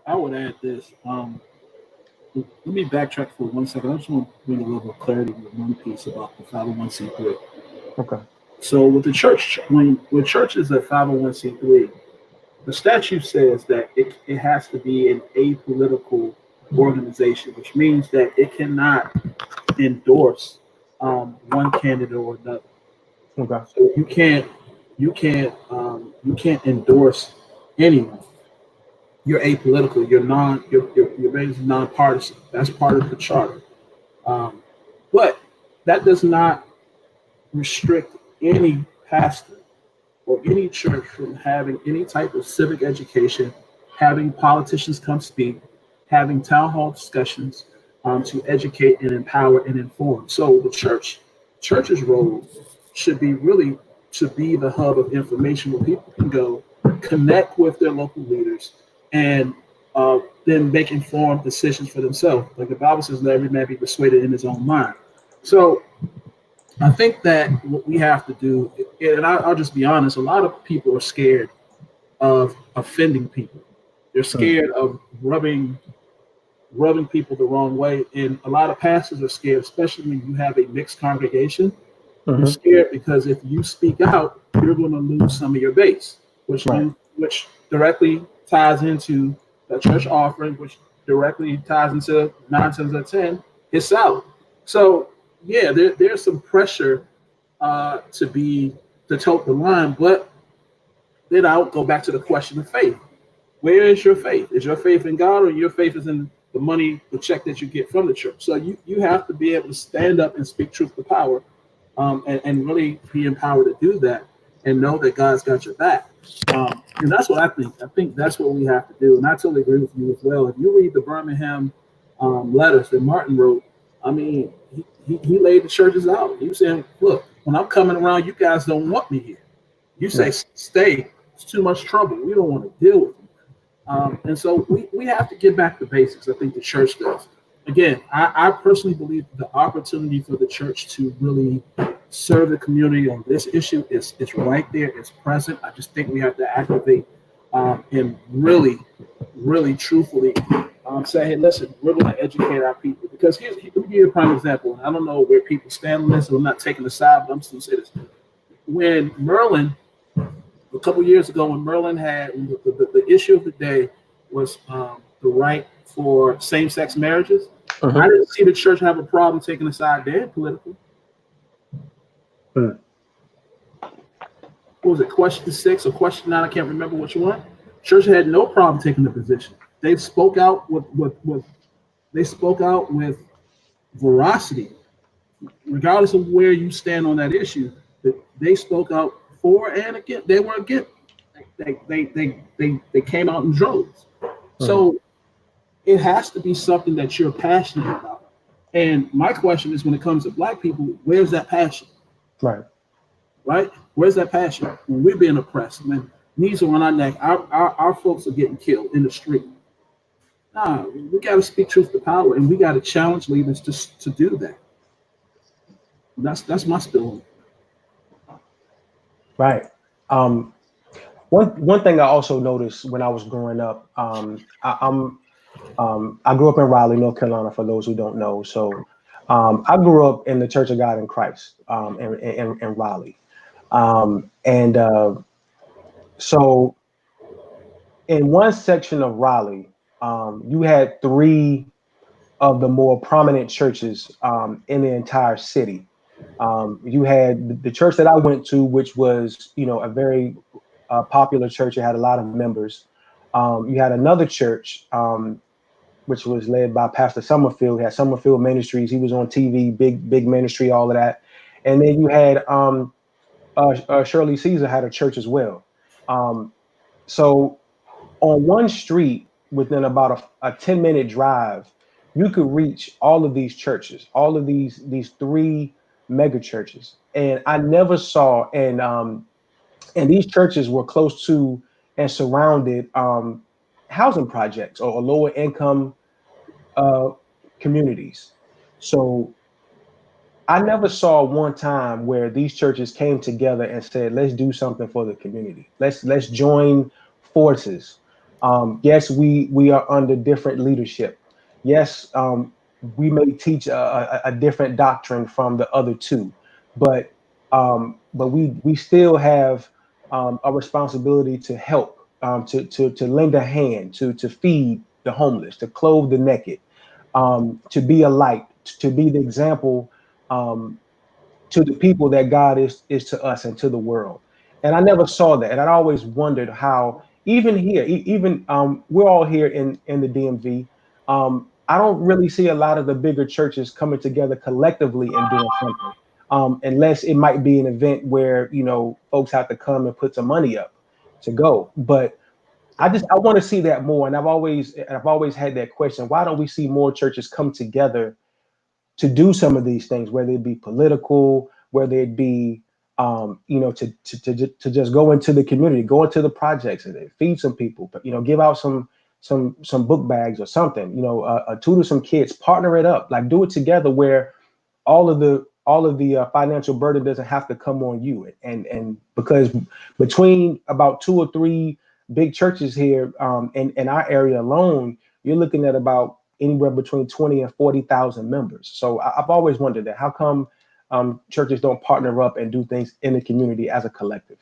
I would add this. Let me backtrack for 1 second. I just want to bring a level of clarity with one piece about the 501c3. Okay. So with the church, when church is a 501c3, the statute says that it has to be an apolitical organization, which means that it cannot endorse one candidate or another. Okay. So you can't endorse anyone. You're apolitical. You're basically nonpartisan. That's part of the charter. But that does not restrict any pastor or any church from having any type of civic education, having politicians come speak, having town hall discussions to educate and empower and inform. So the church's role should be really to be the hub of information where people can go connect with their local leaders and then make informed decisions for themselves. Like the Bible says, let every man be persuaded in his own mind. So I think that what we have to do, and I'll just be honest, a lot of people are scared of offending people. They're scared of rubbing people the wrong way. And a lot of pastors are scared, especially when you have a mixed congregation. You're scared because if you speak out, you're going to lose some of your base, which directly ties into the church offering, which directly ties into 9 times out of 10 his salary. So yeah, there's some pressure to tote the line, but then I'll go back to the question of faith. Where is your faith? Is your faith in God, or your faith is in the money, the check that you get from the church? So you have to be able to stand up and speak truth to power, and really be empowered to do that, and know that God's got your back. And that's what I think. I think that's what we have to do. And I totally agree with you as well. If you read the Birmingham letters that Martin wrote, I mean, he laid the churches out. He was saying, look, when I'm coming around, you guys don't want me here. You say, stay. It's too much trouble. We don't want to deal with you. And so we have to get back to basics. I think the church does. Again, I personally believe the opportunity for the church to really serve the community on this issue is right there. It's present. I just think we have to activate and really, really truthfully say, hey, listen, we're going to educate our people. Because let me give you a prime example. And I don't know where people stand on this, so I'm not taking the side, but I'm still saying this. When Merlin, a couple years ago, when Merlin had the issue of the day was the right for same-sex marriages, I didn't see the church have a problem taking a side there politically. What was it, question 6 or question 9? I can't remember which one. Church had no problem taking the position. They spoke out with veracity, regardless of where you stand on that issue. They spoke out for and against. They were against. They came out in droves. So it has to be something that you're passionate about. And my question is, when it comes to Black people, where's that passion? Right? Where's that passion? When we're being oppressed, when knees are on our neck, our folks are getting killed in the street. Nah, we got to speak truth to power, and we got to challenge leaders to do that. That's my spill. Right. One thing I also noticed when I was growing up, I grew up in Raleigh, North Carolina, for those who don't know. So I grew up in the Church of God in Christ in Raleigh. So in one section of Raleigh, you had 3 of the more prominent churches in the entire city. You had the church that I went to, which was, a very popular church. It had a lot of members. You had another church which was led by Pastor Summerfield. He had Summerfield Ministries. He was on TV, big ministry, all of that. And then you had Shirley Caesar had a church as well. So on one street, within about a 10-minute drive, you could reach all of these churches, all of these three mega churches. And I never saw, and these churches were close to and surrounded housing projects or lower income uh, communities. So I never saw one time where these churches came together and said, "Let's do something for the community. Let's join forces." Yes, we are under different leadership. Yes, we may teach a different doctrine from the other two, but we still have a responsibility to help, to lend a hand, to feed the homeless, to clothe the naked, to be a light, to be the example um, to the people that God is to us and to the world. And I never saw that, and I always wondered how even here, even we're all here in the DMV. I don't really see a lot of the bigger churches coming together collectively and doing something, unless it might be an event where folks have to come and put some money up to go. But I want to see that more, and I've always had that question: why don't we see more churches come together to do some of these things, whether it be political, whether it be to just go into the community, go into the projects and feed some people, but give out some book bags or something, tutor some kids, partner it up, like do it together where all of the financial burden doesn't have to come on you, and because between about two or three big churches here in our area alone, you're looking at about anywhere between 20 and 40,000 members. So I've always wondered that how come churches don't partner up and do things in the community as a collective.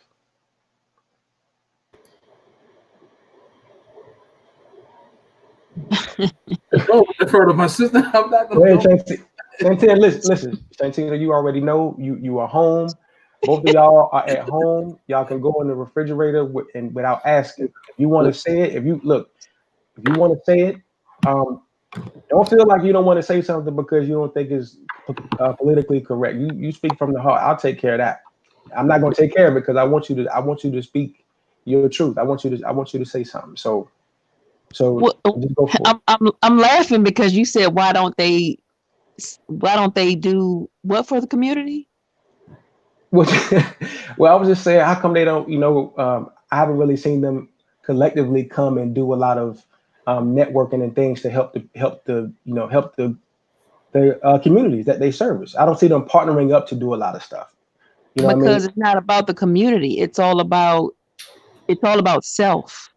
Oh, I've heard of my sister. I'm not gonna go. Santana, listen, Santana, you already know you are home. Both of y'all are at home. Y'all can go in the refrigerator and without asking. If you want to say it, if you want to say it, don't feel like you don't want to say something because you don't think it's politically correct. You speak from the heart. I'll take care of that. I'm not going to take care of it because I want you to speak your truth. I want you to say something. So Well, just go for it. I'm laughing because you said why don't they do what for the community? Well, well, I was just saying, how come they don't? I haven't really seen them collectively come and do a lot of networking and things to help the communities that they service. I don't see them partnering up to do a lot of stuff. You know what I mean? Because it's not about the community. It's all about self.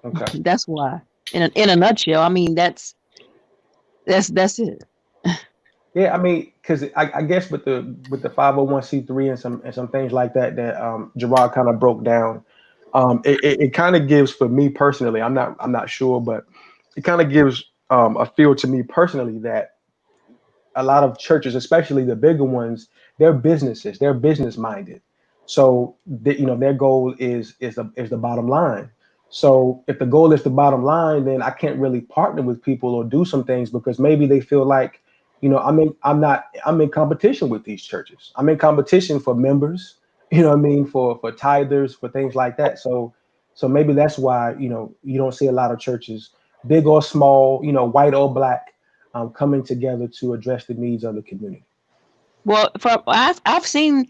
Okay. That's why. In a nutshell, I mean that's it. Yeah, I mean, because I guess with the 501c3 and some things like that Gerard kind of broke down, it kind of gives for me personally. I'm not sure, but it kind of gives a feel to me personally that a lot of churches, especially the bigger ones, they're businesses, they're business minded. So their goal is the bottom line. So if the goal is the bottom line, then I can't really partner with people or do some things because maybe they feel like, I'm in competition with these churches. I'm in competition for members, what I mean, for tithers, for things like that. So maybe that's why, you don't see a lot of churches, big or small, white or black, coming together to address the needs of the community. Well, I've seen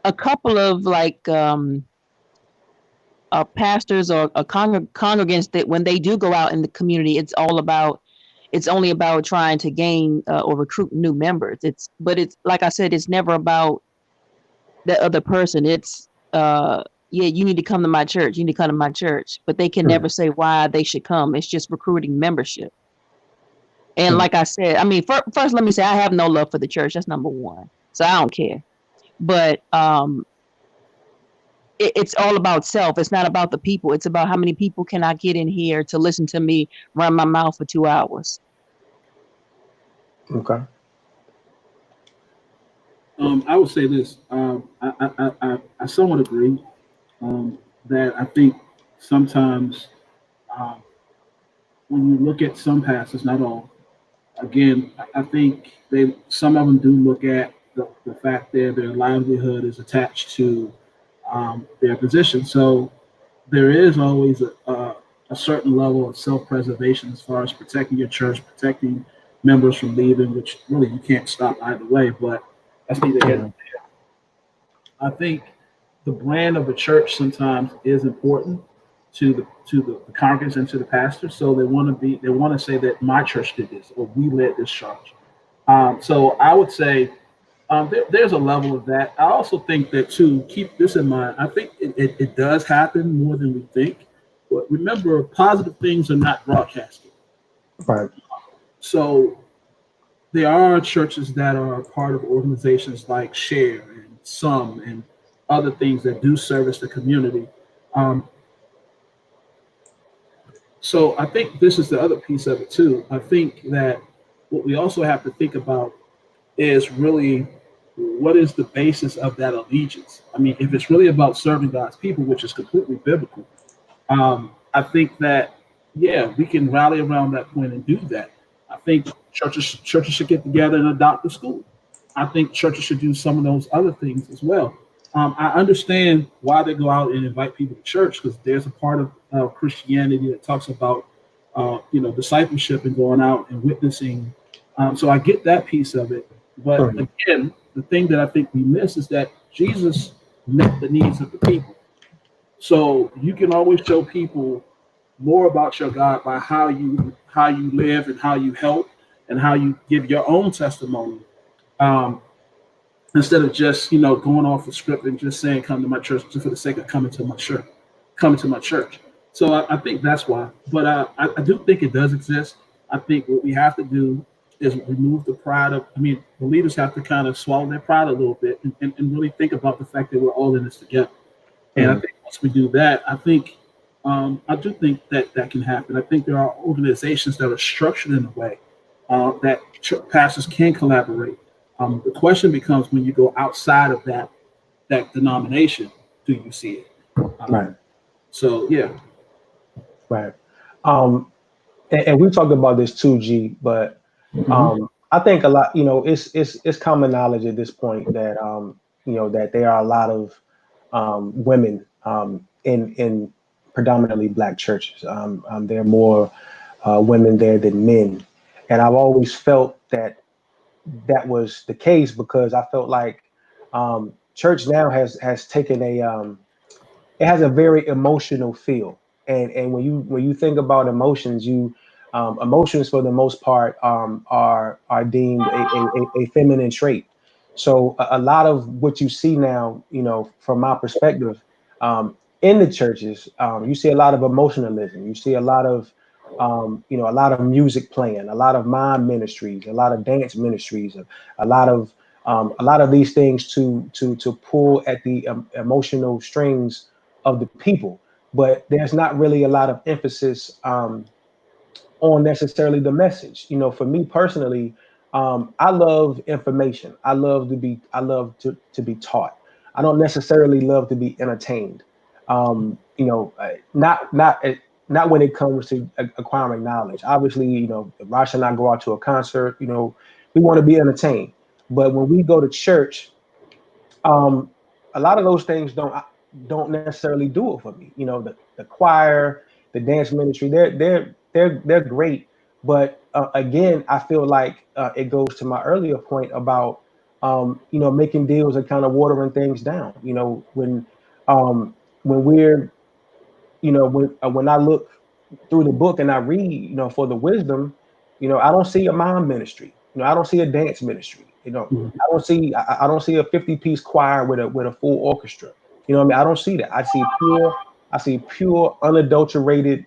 a couple of like pastors or congregants that when they do go out in the community, it's only about trying to gain or recruit new members. But it's like I said, it's never about the other person. It's yeah, you need to come to my church. You need to come to my church. But they can Hmm. never say why they should come. It's just recruiting membership. And Hmm. like I said, I mean, first let me say I have no love for the church. That's number one. So I don't care. But it's all about self. It's not about the people. It's about how many people can I get in here to listen to me run my mouth for 2 hours. Okay. I would say this. I somewhat agree that I think sometimes um, when you look at some pastors, not all, again, I think some of them do look at the fact that their livelihood is attached to their position. So there is always a certain level of self-preservation as far as protecting your church, protecting members from leaving, which really you can't stop either way. But that's neither here nor Mhm. there. I think the brand of a church sometimes is important to the congregants and to the pastor. So they want to say that my church did this or we led this charge. So I would say there's a level of that. I also think that too. Keep this in mind. I think it does happen more than we think. But remember, positive things are not broadcasted. Right. So there are churches that are part of organizations like Share and Some and other things that do service the community. Um, so I think this is the other piece of it too. I think that what we also have to think about is really what is the basis of that allegiance. I mean, if it's really about serving God's people, which is completely biblical, I think that yeah, we can rally around that point and do that. I think churches should get together and adopt a school. I think churches should do some of those other things as well. I understand why they go out and invite people to church because there's a part of Christianity that talks about discipleship and going out and witnessing. So I get that piece of it, but Mhm. again, the thing that I think we miss is that Jesus met the needs of the people. So you can always show people more about your God by how you live and how you help and how you give your own testimony. Um, Instead of just going off the script and just saying come to my church just for the sake of coming to my church. So I think that's why. But I do think it does exist. I think what we have to do is remove the pride of. I mean, the leaders have to kind of swallow their pride a little bit and really think about the fact that we're all in this together. And I Mhm. think once we do that, I do think that that can happen. I think there are organizations that are structured in a way that pastors can collaborate. The question becomes when you go outside of that denomination, do you see it? Um, Right. so yeah. Right. Um, and we talked about this too, G, but Hmm. I think a lot, it's common knowledge at this point that that there are a lot of women in predominantly black churches. There are more women there than men, and I've always felt that that was the case because I felt like church now has taken it has a very emotional feel, and when you think about emotions, emotions for the most part are deemed a feminine trait. So a lot of what you see now, from my perspective, in the churches, you see a lot of emotionalism. You see a lot of music playing, a lot of mime ministries, a lot of dance ministries, a lot of these things to pull at the emotional strings of the people, but there's not really a lot of emphasis on necessarily the message. For me personally, I love information. I love to be taught. I don't necessarily love to be entertained. Not when it comes to acquiring knowledge. Obviously, if Rasha and I go out to a concert, we want to be entertained. But when we go to church, um, a lot of those things don't necessarily do it for me. The choir, the dance ministry, they're great, but again, I feel like it goes to my earlier point about making deals and kind of watering things down. When we're when I look through the book and I read, for the wisdom, I don't see a mom ministry. I don't see a dance ministry. I don't see a 50-piece choir with a full orchestra. What I mean? I don't see that. I see pure unadulterated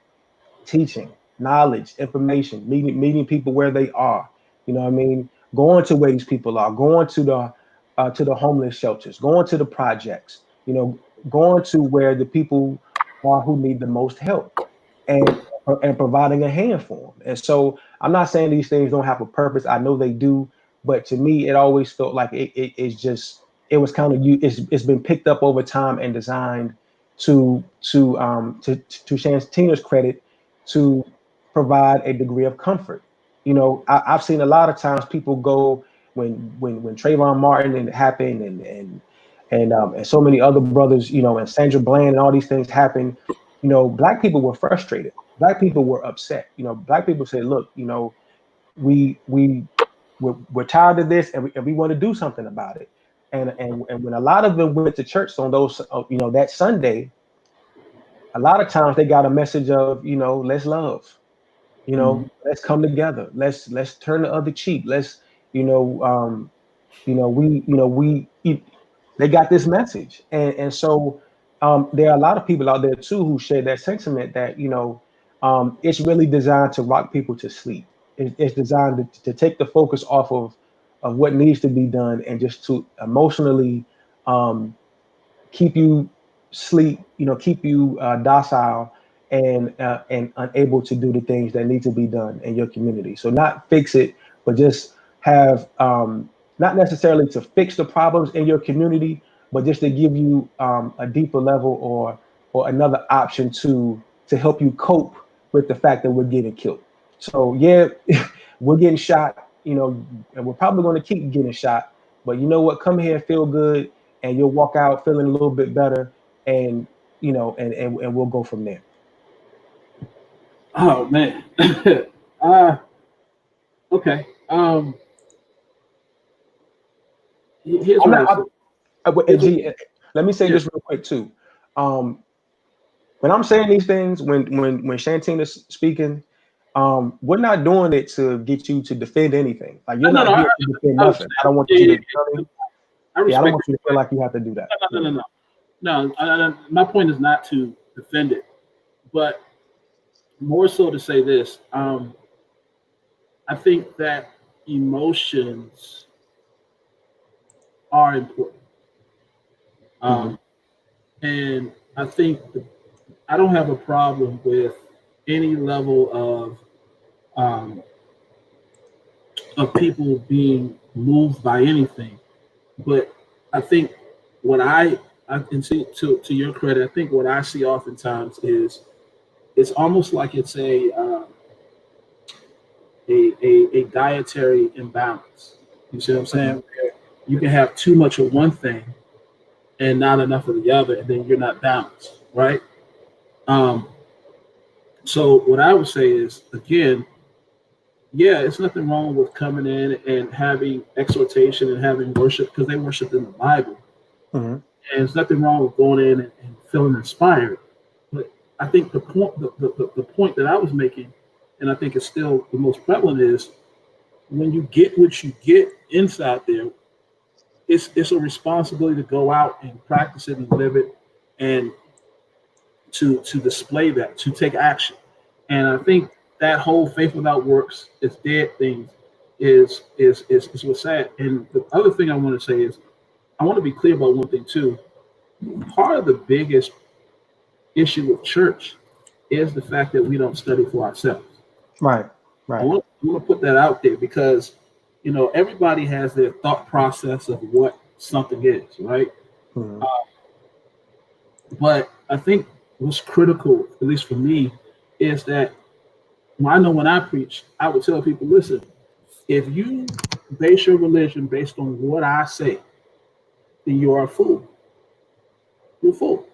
teaching, knowledge, information, meeting people where they are. What I mean? Going to where these people are, going to the homeless shelters, going to the projects, going to where the people are who need the most help, and providing a hand for them. And so I'm not saying these things don't have a purpose. I know they do, but to me, it always felt like it was kind of it's been picked up over time and designed to Shantina's credit, to provide a degree of comfort. You know, I've seen a lot of times people go when Trayvon Martin and it happened and so many other brothers, you know, and Sandra Bland and all these things happened. You know, black people were frustrated. Black people were upset. You know, black people said, look, you know, we're tired of this and we want to do something about it. And when a lot of them went to church on those, you know, that Sunday, a lot of times they got a message of, you know, let's love, you know, let's come together, let's turn the other cheek, let's, you know, they got this message, and so there are a lot of people out there too who share that sentiment that, you know, it's really designed to rock people to sleep. It's designed to take the focus off of what needs to be done and just to emotionally um, keep you sleep, you know, keep you docile and unable to do the things that need to be done in your community. So not fix it, but just have not necessarily to fix the problems in your community, but just to give you a deeper level or another option to help you cope with the fact that we're getting killed. So yeah, we're getting shot, you know, and we're probably going to keep getting shot. But you know what? Come here and feel good, and you'll walk out feeling a little bit better, and you know, and we'll go from there. Oh man. Okay. Here's I'm what I not. would And say. G, let me say this real quick too. When I'm saying these things, when Shantina's speaking, we're not doing it to get you to defend anything. Like you're No, not no, here to defend I nothing. understand. I don't want Yeah, you to. yeah, You know what I yeah. mean? I Yeah, I don't respect want you to feel like you have to do that. No, Yeah. no, no, no, no. No, my point is not to defend it, but more so to say this. I think that emotions are important, Mm-hmm. um, and I think I don't have a problem with any level um, of people being moved by anything. But I think what I can see to your credit, I think what I see oftentimes is it's almost like it's a dietary imbalance. You see what I'm saying? Where you can have too much of one thing and not enough of the other, and then you're not balanced, right? Um, so what I would say is again, yeah, it's nothing wrong with coming in and having exhortation and having worship because they worship in the Bible. Mm-hmm. And there's nothing wrong with going in and feeling inspired. But I think the point that I was making, and I think it's still the most prevalent, is when you get what you get inside there, it's a responsibility to go out and practice it and live it and to display that, to take action. And I think that whole faith without works is dead thing is what's sad. And the other thing I want to say is I want to be clear about one thing too. Part of the biggest issue with church is the fact that we don't study for ourselves. Right. I Right. want, I want to put that out there because everybody has their thought process of what something is, right? Mm-hmm. But I think what's critical, at least for me, is that I know when I preach, I would tell people, listen, if you base your religion based on what I say, then you are a fool. You're a fool.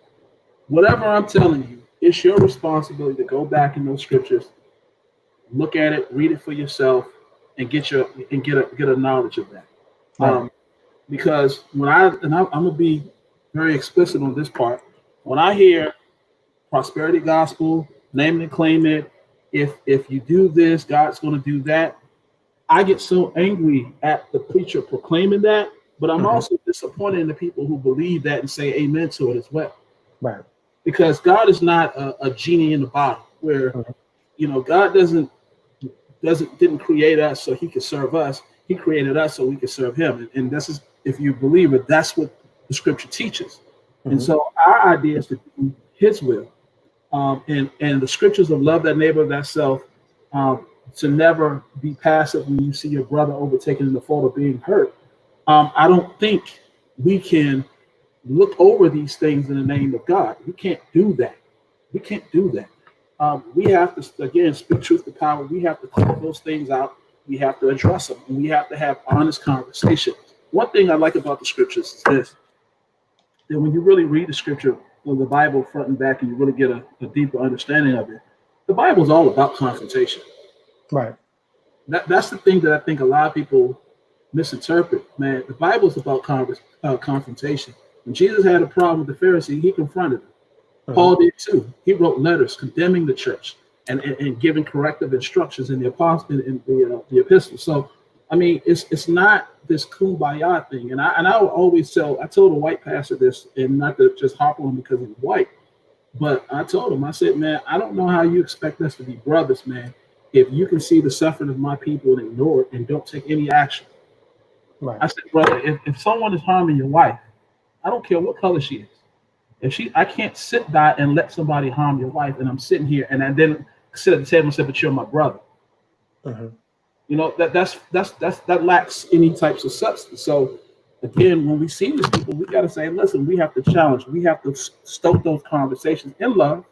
Whatever I'm telling you, it's your responsibility to go back in those scriptures, look at it, read it for yourself, and get a knowledge of that. Right. Because I'm gonna be very explicit on this part. When I hear prosperity gospel, name it and claim it, if you do this, God's gonna do that. I get so angry at the preacher proclaiming that, but I'm Mm-hmm. also disappointed in the people who believe that and say amen to it as well. Right. Because God is not a genie in the bottle where Mm-hmm. God didn't create us so he could serve us. He created us so we could serve him. And this is, if you believe it, that's what the scripture teaches. And Mm-hmm. so our idea is to do his will. And the scriptures of love that neighbor, that self, to never be passive when you see your brother overtaken in the fault of being hurt. I don't think we can look over these things in the name of God. We can't do that. We can't do that. We have to, again, speak truth to power. We have to call those things out. We have to address them, and we have to have honest conversation. One thing I like about the scriptures is this: that when you really read the scripture, the Bible front and back, and you really get a deeper understanding of it, the Bible is all about confrontation. Right. That's the thing that I think a lot of people misinterpret. Man, the Bible is about confrontation. When Jesus had a problem with the Pharisee, he confronted him. Paul did too. He wrote letters condemning the church and giving corrective instructions in the apostle in the epistles. So, I mean, it's not this kumbaya thing. And I would always I told a white pastor this, and not to just hop on because he's white, but I told him, I said, man, I don't know how you expect us to be brothers, man, if you can see the suffering of my people and ignore it and don't take any action. Right. I said, brother, if someone is harming your wife, I don't care what color she is. I can't sit by and let somebody harm your wife, and I'm sitting here and I then sit at the table and say, but you're my brother. Mm-hmm. You know, that lacks any types of substance. So again, when we see these people, we got to say, listen, we have to challenge, we have to stoke those conversations in love.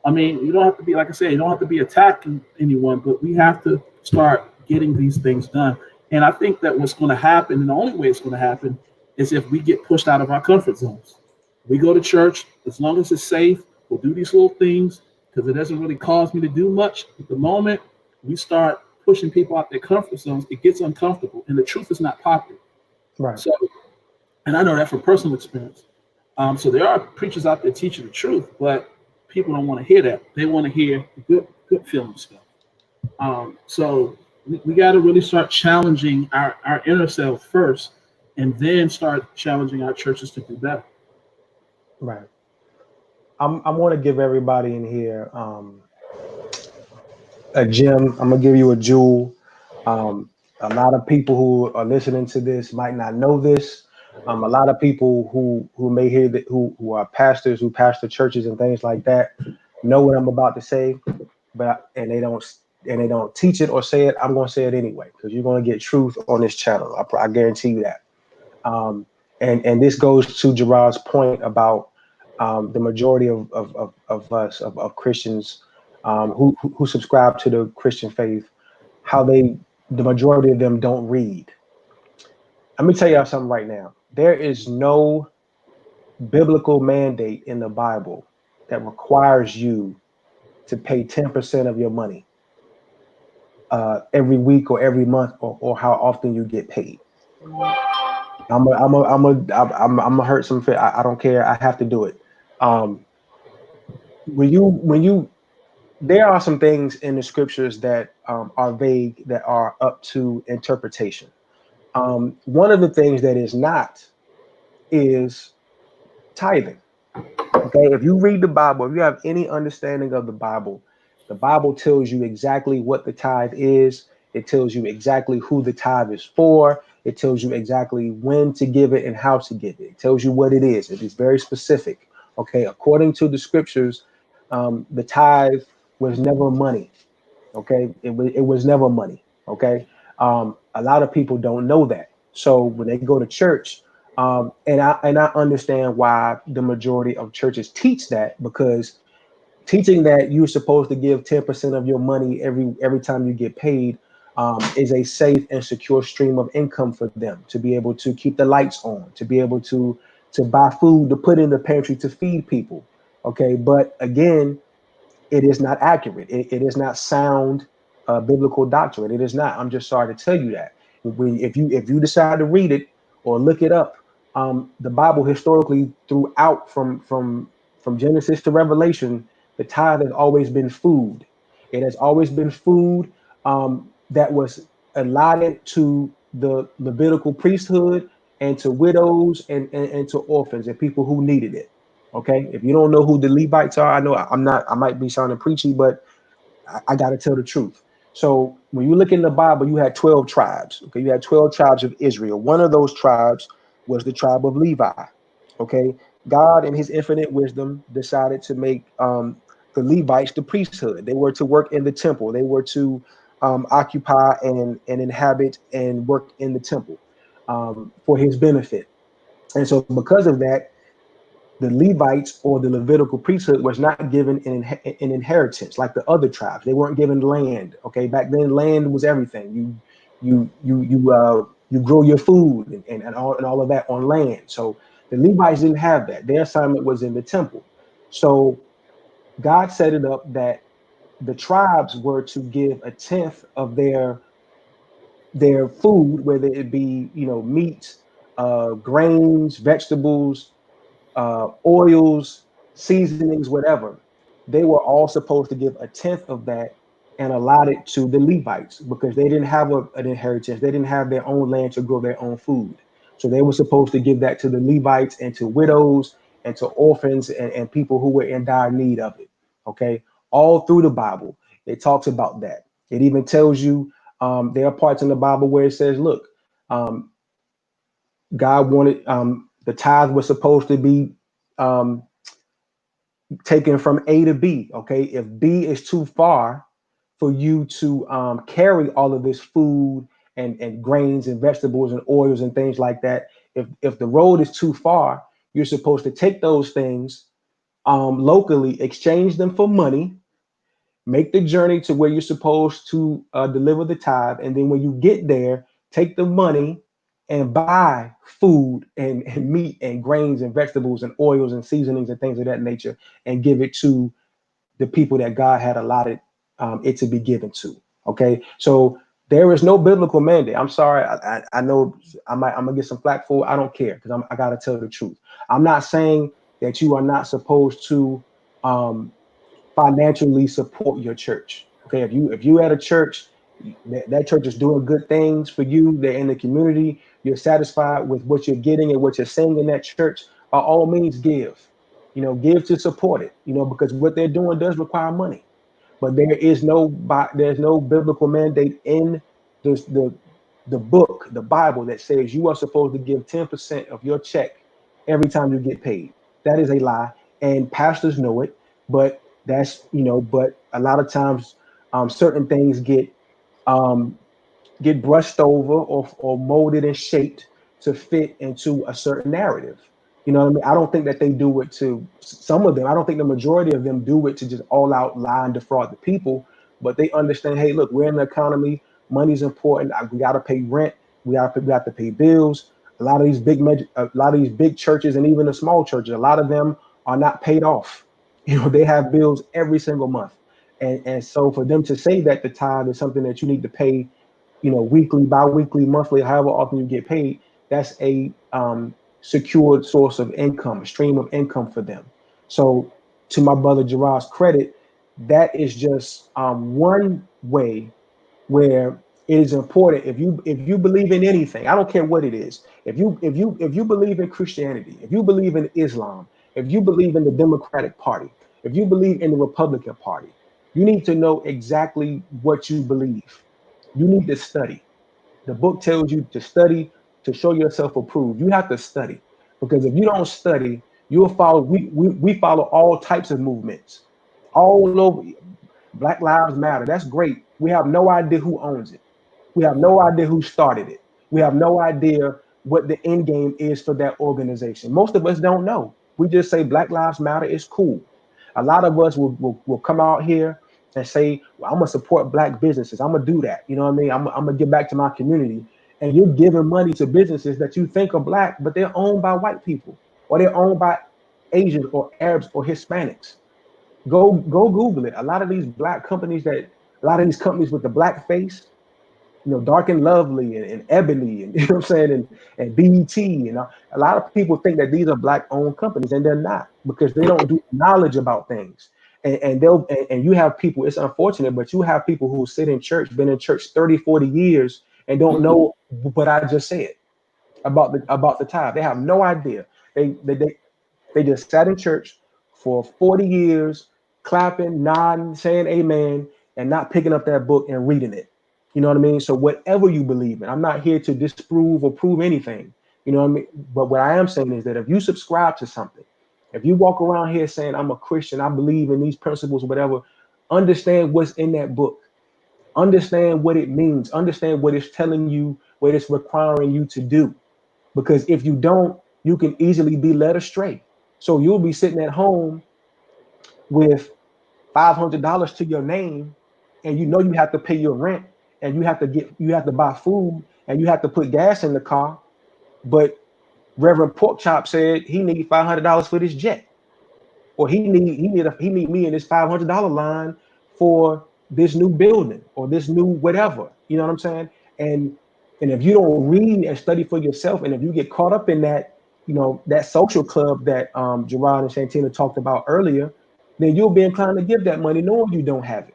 I mean, you don't have to be, like I said, you don't have to be attacking anyone, but we have to start getting these things done. And I think that what's going to happen, and the only way it's going to happen, is if we get pushed out of our comfort zones. We go to church, as long as it's safe, we'll do these little things because it doesn't really cause me to do much. At the moment we start pushing people out their comfort zones, it gets uncomfortable, and the truth is not popular. Right. So, and I know that from personal experience. So there are preachers out there teaching the truth, but people don't want to hear that. They want to hear the good feeling stuff. So we got to really start challenging our inner self first, and then start challenging our churches to do better. Right. I want to give everybody in here a gem. I'm gonna give you a jewel. A lot of people who are listening to this might not know this. A lot of people who may hear that, who are pastors, who pastor churches and things like that, know what I'm about to say, but and they don't teach it or say it. I'm gonna say it anyway because you're gonna get truth on this channel. I guarantee you that. And this goes to Gerard's point about the majority of us of Christians who subscribe to the Christian faith, how the majority of them don't read. Let me tell y'all something right now. There is no biblical mandate in the Bible that requires you to pay 10% of your money every week or every month or how often you get paid. I'm gonna hurt some. I don't care. I have to do it. When you there are some things in the scriptures that are vague, that are up to interpretation. One of the things that is not is tithing. Okay, if you read the Bible, if you have any understanding of the Bible tells you exactly what the tithe is. It tells you exactly who the tithe is for. It tells you exactly when to give it and how to give it. It tells you what it is. It is very specific. Okay, according to the scriptures, the tithe was never money. Okay, it was never money. Okay, a lot of people don't know that. So when they go to church, and I understand why the majority of churches teach that, because teaching that you're supposed to give 10% of your money every time you get paid is a safe and secure stream of income for them to be able to keep the lights on, to be able to buy food to put in the pantry to feed people. Okay, but again, it is not accurate. It is not sound biblical doctrine. It is not. I'm just sorry to tell you that. If you decide to read it or look it up, the Bible historically throughout from Genesis to Revelation, the tithe has always been food. It has always been food that was allotted to the Levitical priesthood and to widows and to orphans and people who needed it. Okay, if you don't know who the Levites are, I know I might be sounding preachy, but I got to tell the truth. So when you look in the Bible, you had 12 tribes. Okay, you had 12 tribes of Israel. One of those tribes was the tribe of Levi. Okay, God in his infinite wisdom decided to make the Levites the priesthood. They were to work in the temple. They were to occupy and inhabit and work in the temple for his benefit. And so because of that, the Levites or the Levitical priesthood was not given an inheritance like the other tribes. They weren't given land. Okay, back then land was everything. You grow your food and all of that on land. So the Levites didn't have that. Their assignment was in the temple. So God set it up that the tribes were to give a tenth of their food, whether it be meat, grains, vegetables, oils, seasonings, whatever. They were all supposed to give a tenth of that and allot it to the Levites because they didn't have an inheritance. They didn't have their own land to grow their own food. So they were supposed to give that to the Levites and to widows and to orphans and people who were in dire need of it. Okay. All through the Bible, it talks about that. It even tells you there are parts in the Bible where it says, look, um, God wanted the tithe was supposed to be um, taken from A to B. Okay, if B is too far for you to carry all of this food and grains and vegetables and oils and things like that, if the road is too far, you're supposed to take those things locally, exchange them for money, make the journey to where you're supposed to deliver the tithe, and then when you get there, take the money and buy food and meat and grains and vegetables and oils and seasonings and things of that nature and give it to the people that God had allotted it to be given to. Okay, so there is no biblical mandate. I'm sorry, I know I'm gonna get some flack for it. I don't care because I gotta tell the truth. I'm not saying that you are not supposed to financially support your church. Okay, if you at a church, that church is doing good things for you, they're in the community, you're satisfied with what you're getting and what you're saying in that church, by all means give. Give to support it, because what they're doing does require money. But there's no biblical mandate in the book, the Bible, that says you are supposed to give 10% of your check every time you get paid. That is a lie, and pastors know it. But but a lot of times, certain things um, get brushed over or molded and shaped to fit into a certain narrative. You know what I mean? I don't think that they do it to some of them. I don't think the majority of them do it to just all out lie and defraud the people, but they understand, hey, look, we're in the economy. Money's important. We got to pay rent. We got to pay bills. A lot of these big churches and even the small churches, a lot of them are not paid off. They have bills every single month. And so for them to say that the tithe is something that you need to pay weekly, bi-weekly, monthly, however often you get paid, that's a secured source of income, a stream of income for them. So to my brother Gerard's credit, that is just one way where it is important. If you believe in anything, I don't care what it is. If you believe in Christianity, if you believe in Islam, if you believe in the Democratic Party, if you believe in the Republican Party, you need to know exactly what you believe. You need to study. The book tells you to study to show yourself approved. You have to study, because if you don't study, you'll follow. We follow all types of movements all over. Black Lives Matter. That's great. We have no idea who owns it. We have no idea who started it. We have no idea what the end game is for that organization. Most of us don't know. We just say Black Lives Matter is cool. A lot of us will come out here and say, well, I'm gonna support black businesses. I'm gonna do that. You know what I mean? I'm gonna give back to my community. And you're giving money to businesses that you think are black, but they're owned by white people, or they're owned by Asians or Arabs or Hispanics. Go Google it. A lot of these companies with the black face, Dark and Lovely and Ebony, and you know what I'm saying, and BET, a lot of people think that these are black owned companies, and they're not, because they don't do knowledge about things. And you have people, it's unfortunate, but you have people who sit in church, been in church 30, 40 years, and don't know what I just said about the tithe. They have no idea. They just sat in church for 40 years, clapping, nodding, saying amen, and not picking up that book and reading it. You know what I mean? So whatever you believe in, I'm not here to disprove or prove anything. You know what I mean? But what I am saying is that if you subscribe to something, if you walk around here saying I'm a Christian, I believe in these principles, whatever, understand what's in that book. Understand what it means. Understand what it's telling you, what it's requiring you to do. Because if you don't, you can easily be led astray. So you'll be sitting at home with $500 to your name, and you know you have to pay your rent, and you have to buy food, and you have to put gas in the car. But Reverend Porkchop said he need $500 for this jet, or he need me in this $500 line for this new building or this new whatever. You know what I'm saying? And if you don't read and study for yourself, and if you get caught up in that, that social club that Gerard and Shantina talked about earlier, then you'll be inclined to give that money knowing you don't have it.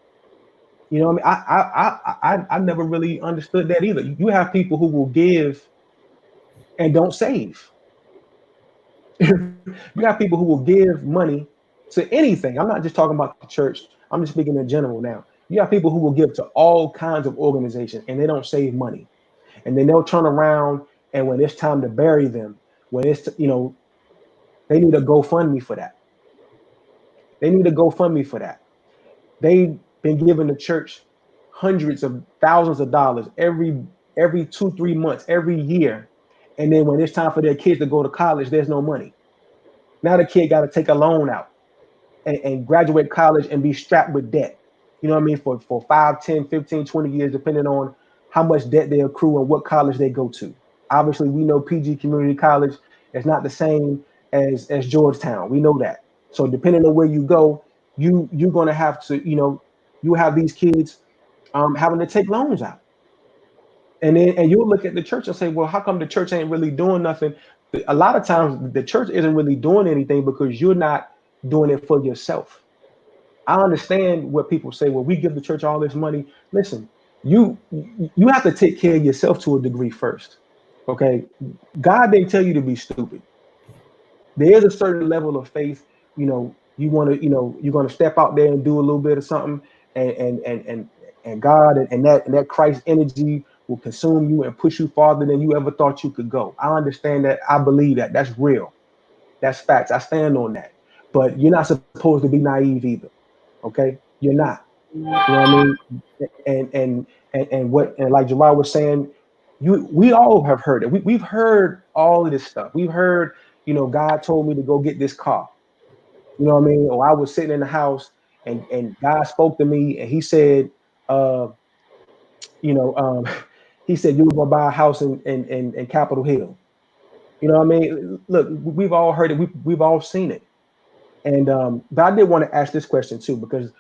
You know what I mean? I never really understood that either. You have people who will give and don't save. You have people who will give money to anything. I'm not just talking about the church. I'm just speaking in general now. You have people who will give to all kinds of organizations and they don't save money. And then they'll turn around, and when it's time to bury them, when it's, they need a GoFundMe for that. They need a GoFundMe for that. They've been giving the church hundreds of thousands of dollars every 2-3 months, every year. And then when it's time for their kids to go to college, there's no money. Now the kid got to take a loan out and graduate college and be strapped with debt. You know what I mean? For 5, 10, 15, 20 years, depending on how much debt they accrue and what college they go to. Obviously, we know PG Community College is not the same as Georgetown. We know that. So depending on where you go, you're going to have to, you have these kids having to take loans out. And you'll look at the church and say, well, how come the church ain't really doing nothing? A lot of times the church isn't really doing anything because you're not doing it for yourself. I understand what people say, well, we give the church all this money. Listen, you have to take care of yourself to a degree first. Okay. God didn't tell you to be stupid. There is a certain level of faith, you want to, you're going to step out there and do a little bit of something, and God and that Christ energy will consume you and push you farther than you ever thought you could go. I understand that. I believe that. That's real. That's facts. I stand on that. But you're not supposed to be naive either. Okay? You're not. You know what I mean? And like Jawad was saying, we all have heard it. We've heard all of this stuff. We've heard, God told me to go get this car. You know what I mean? Or I was sitting in the house and God spoke to me and he said, he said you were gonna buy a house in Capitol Hill. You know what I mean? Look, we've all heard it. We've all seen it. And but I did want to ask this question too, because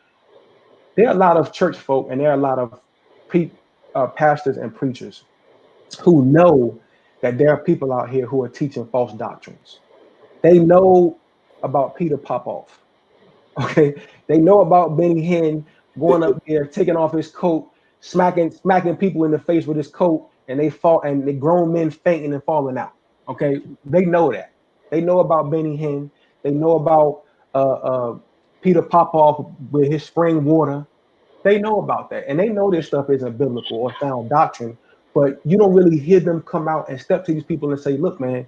there are a lot of church folk and there are a lot of pastors and preachers who know that there are people out here who are teaching false doctrines. They know about Peter Popoff. Okay, they know about Benny Hinn going up there, taking off his coat, smacking people in the face with his coat, and they fall, and the grown men fainting and falling out. Okay, they know that. They know about Benny Hinn. They know about Peter Popoff with his spring water. They know about that, and they know this stuff isn't biblical or sound doctrine. But you don't really hear them come out and step to these people and say, "Look, man,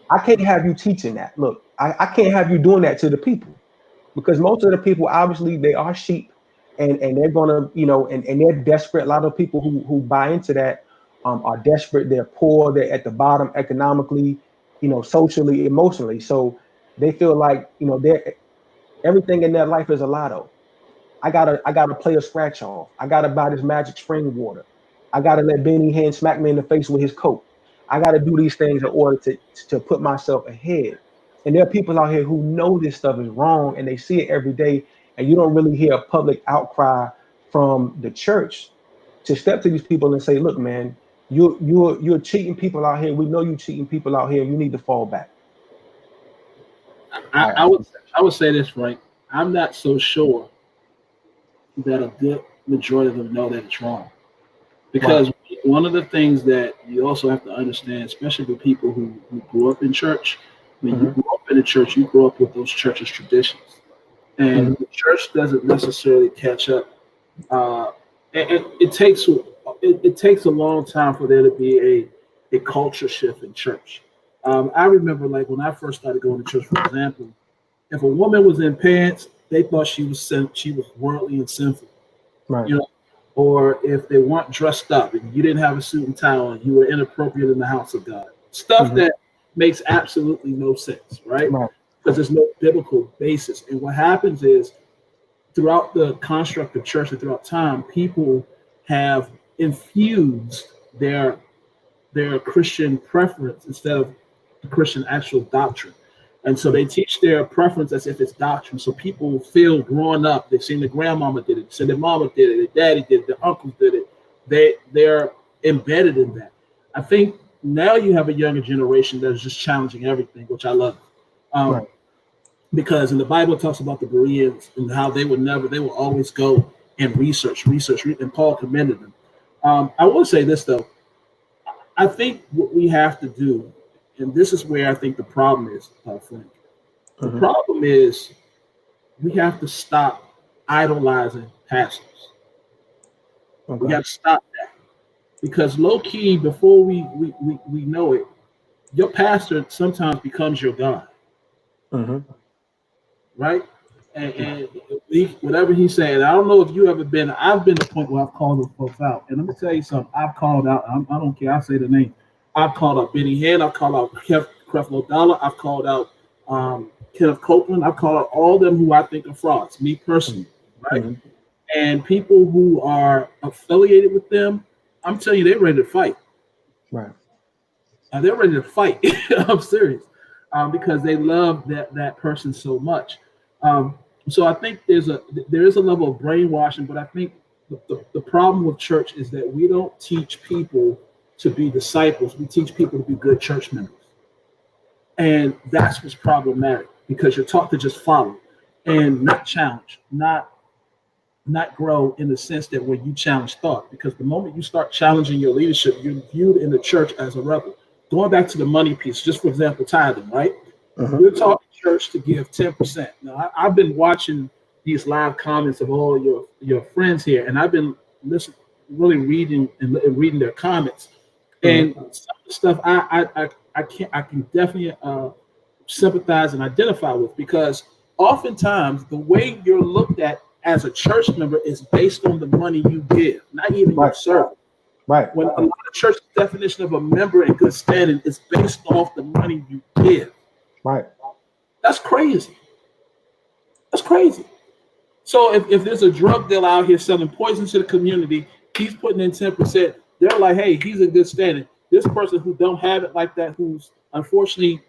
I can't have you teaching that. Look, I can't have you doing that to the people." Because most of the people, obviously, they are sheep, and they're gonna, and they're desperate. A lot of people who buy into that are desperate. They're poor. They're at the bottom economically, socially, emotionally. So they feel like, they're everything in their life is a lotto. I gotta play a scratch off. I gotta buy this magic spring water. I gotta let Benny Hinn smack me in the face with his coat. I gotta do these things in order to put myself ahead. And there are people out here who know this stuff is wrong and they see it every day, and you don't really hear a public outcry from the church to step to these people and say, look, man, you're cheating people out here. We know you're cheating people out here. You need to fall back. I would say this, Frank. I'm not so sure that a good majority of them know that it's wrong. Because one of the things that you also have to understand, especially for people who grew up in church, when you grew up in a church, you grew up with those church's traditions. And the church doesn't necessarily catch up. It takes a long time for there to be a culture shift in church. I remember, like, when I first started going to church, for example, if a woman was in pants, they thought she was worldly and sinful. Right. Or if they weren't dressed up and you didn't have a suit and tie on, you were inappropriate in the house of God. Stuff that makes absolutely no sense, right? because there's no biblical basis. And what happens is throughout the construct of church and throughout time, people have infused their Christian preference instead of the Christian actual doctrine. And so they teach their preference as if it's doctrine. So people feel growing up, they've seen their grandmama did it, seen their mama did it, their daddy did it, their uncles did it. They're embedded in that. I think now you have a younger generation that is just challenging everything, which I love. Right. Because in the Bible it talks about the Bereans and how they will always go and research, and Paul commended them. I will say this though, I think what we have to do, and this is where I think the problem is, Frank. The problem is we have to stop idolizing pastors. Okay. We got to stop that. Because low key, before we know it, your pastor sometimes becomes your God. Right? And whatever he's saying, I don't know if you ever been, I've been to the point where I've called those folks out. And let me tell you something, I've called out, I don't care, I say the name. I've called out Benny Hinn, I've called out Creflo Dollar, I've called out Kenneth Copeland, I've called out all them who I think are frauds, me personally, right? And people who are affiliated with them, I'm telling you, they're ready to fight. Right. They're ready to fight. I'm serious. Because they love that person so much. So I think there is a level of brainwashing, but I think the problem with church is that we don't teach people to be disciples. We teach people to be good church members. And that's what's problematic, because you're taught to just follow and not challenge, not grow in the sense that when you challenge thought, because the moment you start challenging your leadership, you're viewed in the church as a rebel. Going back to the money piece, just for example, tithing, right? You're taught in church to give 10%. Now, I've been watching these live comments of all your friends here, and I've been really reading their comments. And some of the stuff I can definitely sympathize and identify with, because oftentimes the way you're looked at as a church member is based on the money you give, not even your service. Right. When a lot of church definition of a member in good standing is based off the money you give. Right. That's crazy. That's crazy. So if there's a drug dealer out here selling poison to the community, he's putting in 10%. They're like, hey, he's in good standing. This person who don't have it like that, who's unfortunately,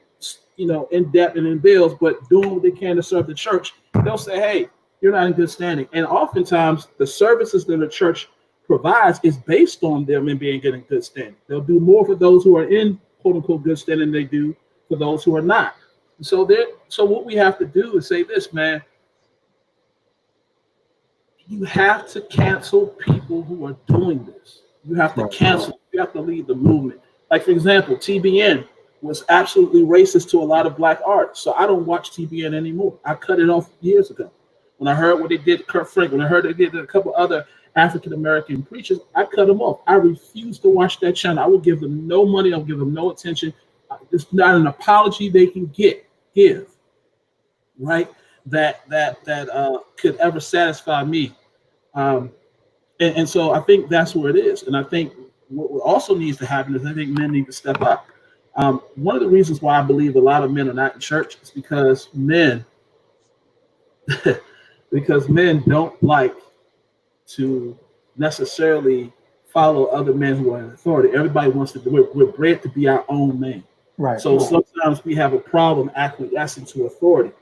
in debt and in bills, but doing what they can to serve the church, they'll say, hey, you're not in good standing. And oftentimes the services that the church provides is based on them and being in good standing. They'll do more for those who are in quote unquote good standing than they do for those who are not. So what we have to do is say this, man. You have to cancel people who are doing this. You have to cancel. You have to lead the movement. Like, for example, TBN was absolutely racist to a lot of black artists. So I don't watch TBN anymore. I cut it off years ago. When I heard what they did to Kurt Frank, when I heard they did to a couple other African-American preachers, I cut them off. I refuse to watch that channel. I will give them no money. I'll give them no attention. It's not an apology they can give, right? That could ever satisfy me. And so I think that's where it is. And I think what also needs to happen is I think men need to step up. One of the reasons why I believe a lot of men are not in church is because men don't like to necessarily follow other men who are in authority. Everybody wants to do it. We're bred to be our own man. Right. So sometimes we have a problem acquiescing to authority.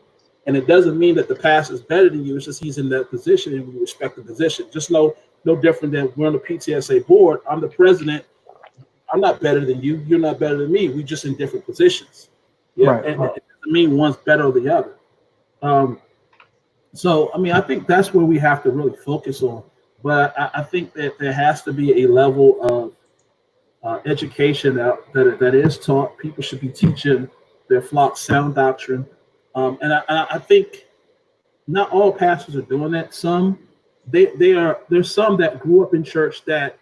And it doesn't mean that the pastor is better than you. It's just he's in that position and we respect the position. Just no different than we're on the PTSA board. I'm the president. I'm not better than you. You're not better than me. We're just in different positions. Yeah. Right. And it doesn't mean one's better than the other. So, I mean, I think that's where we have to really focus on. But I think that there has to be a level of education that is taught. People should be teaching their flock sound doctrine. And I think not all pastors are doing that. There's some that grew up in church that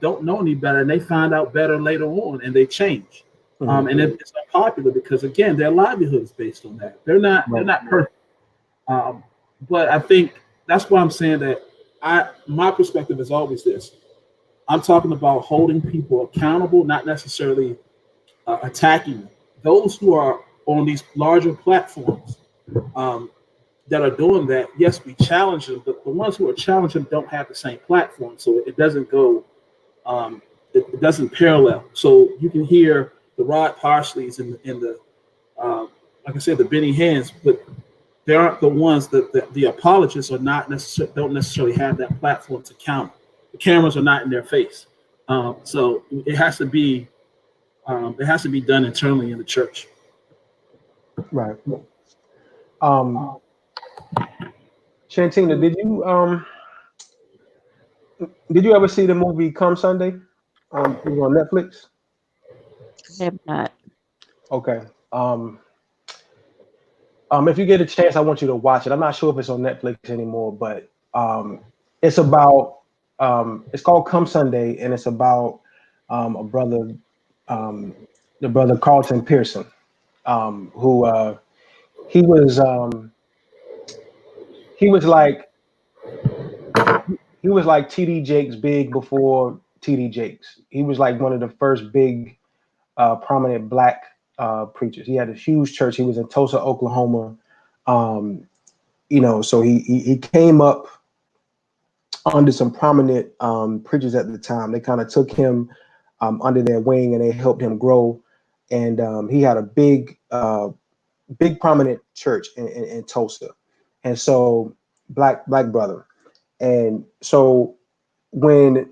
don't know any better, and they find out better later on, and they change. And it's unpopular because again, their livelihood is based on that. They're not perfect. But I think that's why I'm saying that my perspective is always this. I'm talking about holding people accountable, not necessarily attacking them. Those who are on these larger platforms that are doing that, yes, we challenge them, but the ones who are challenging don't have the same platform, so it doesn't go, it doesn't parallel. So you can hear the Rod Parsleys and the like I said, the Benny Hinn's, but they aren't the ones that the apologists are not don't necessarily have that platform to counter. The cameras are not in their face, so it has to be done internally in the church. Right. Shantina, did you ever see the movie Come Sunday? It was on Netflix. I have not. Okay. If you get a chance, I want you to watch it. I'm not sure if it's on Netflix anymore, but it's about it's called Come Sunday, and it's about a brother, the brother Carlton Pearson, who he was he was like he was like TD Jakes big before TD Jakes. He was like one of the first big prominent black preachers. He had a huge church. He was in Tulsa, Oklahoma. So he came up under some prominent preachers at the time. They kind of took him under their wing and they helped him grow. And he had a big prominent church in Tulsa. And so black brother. And so when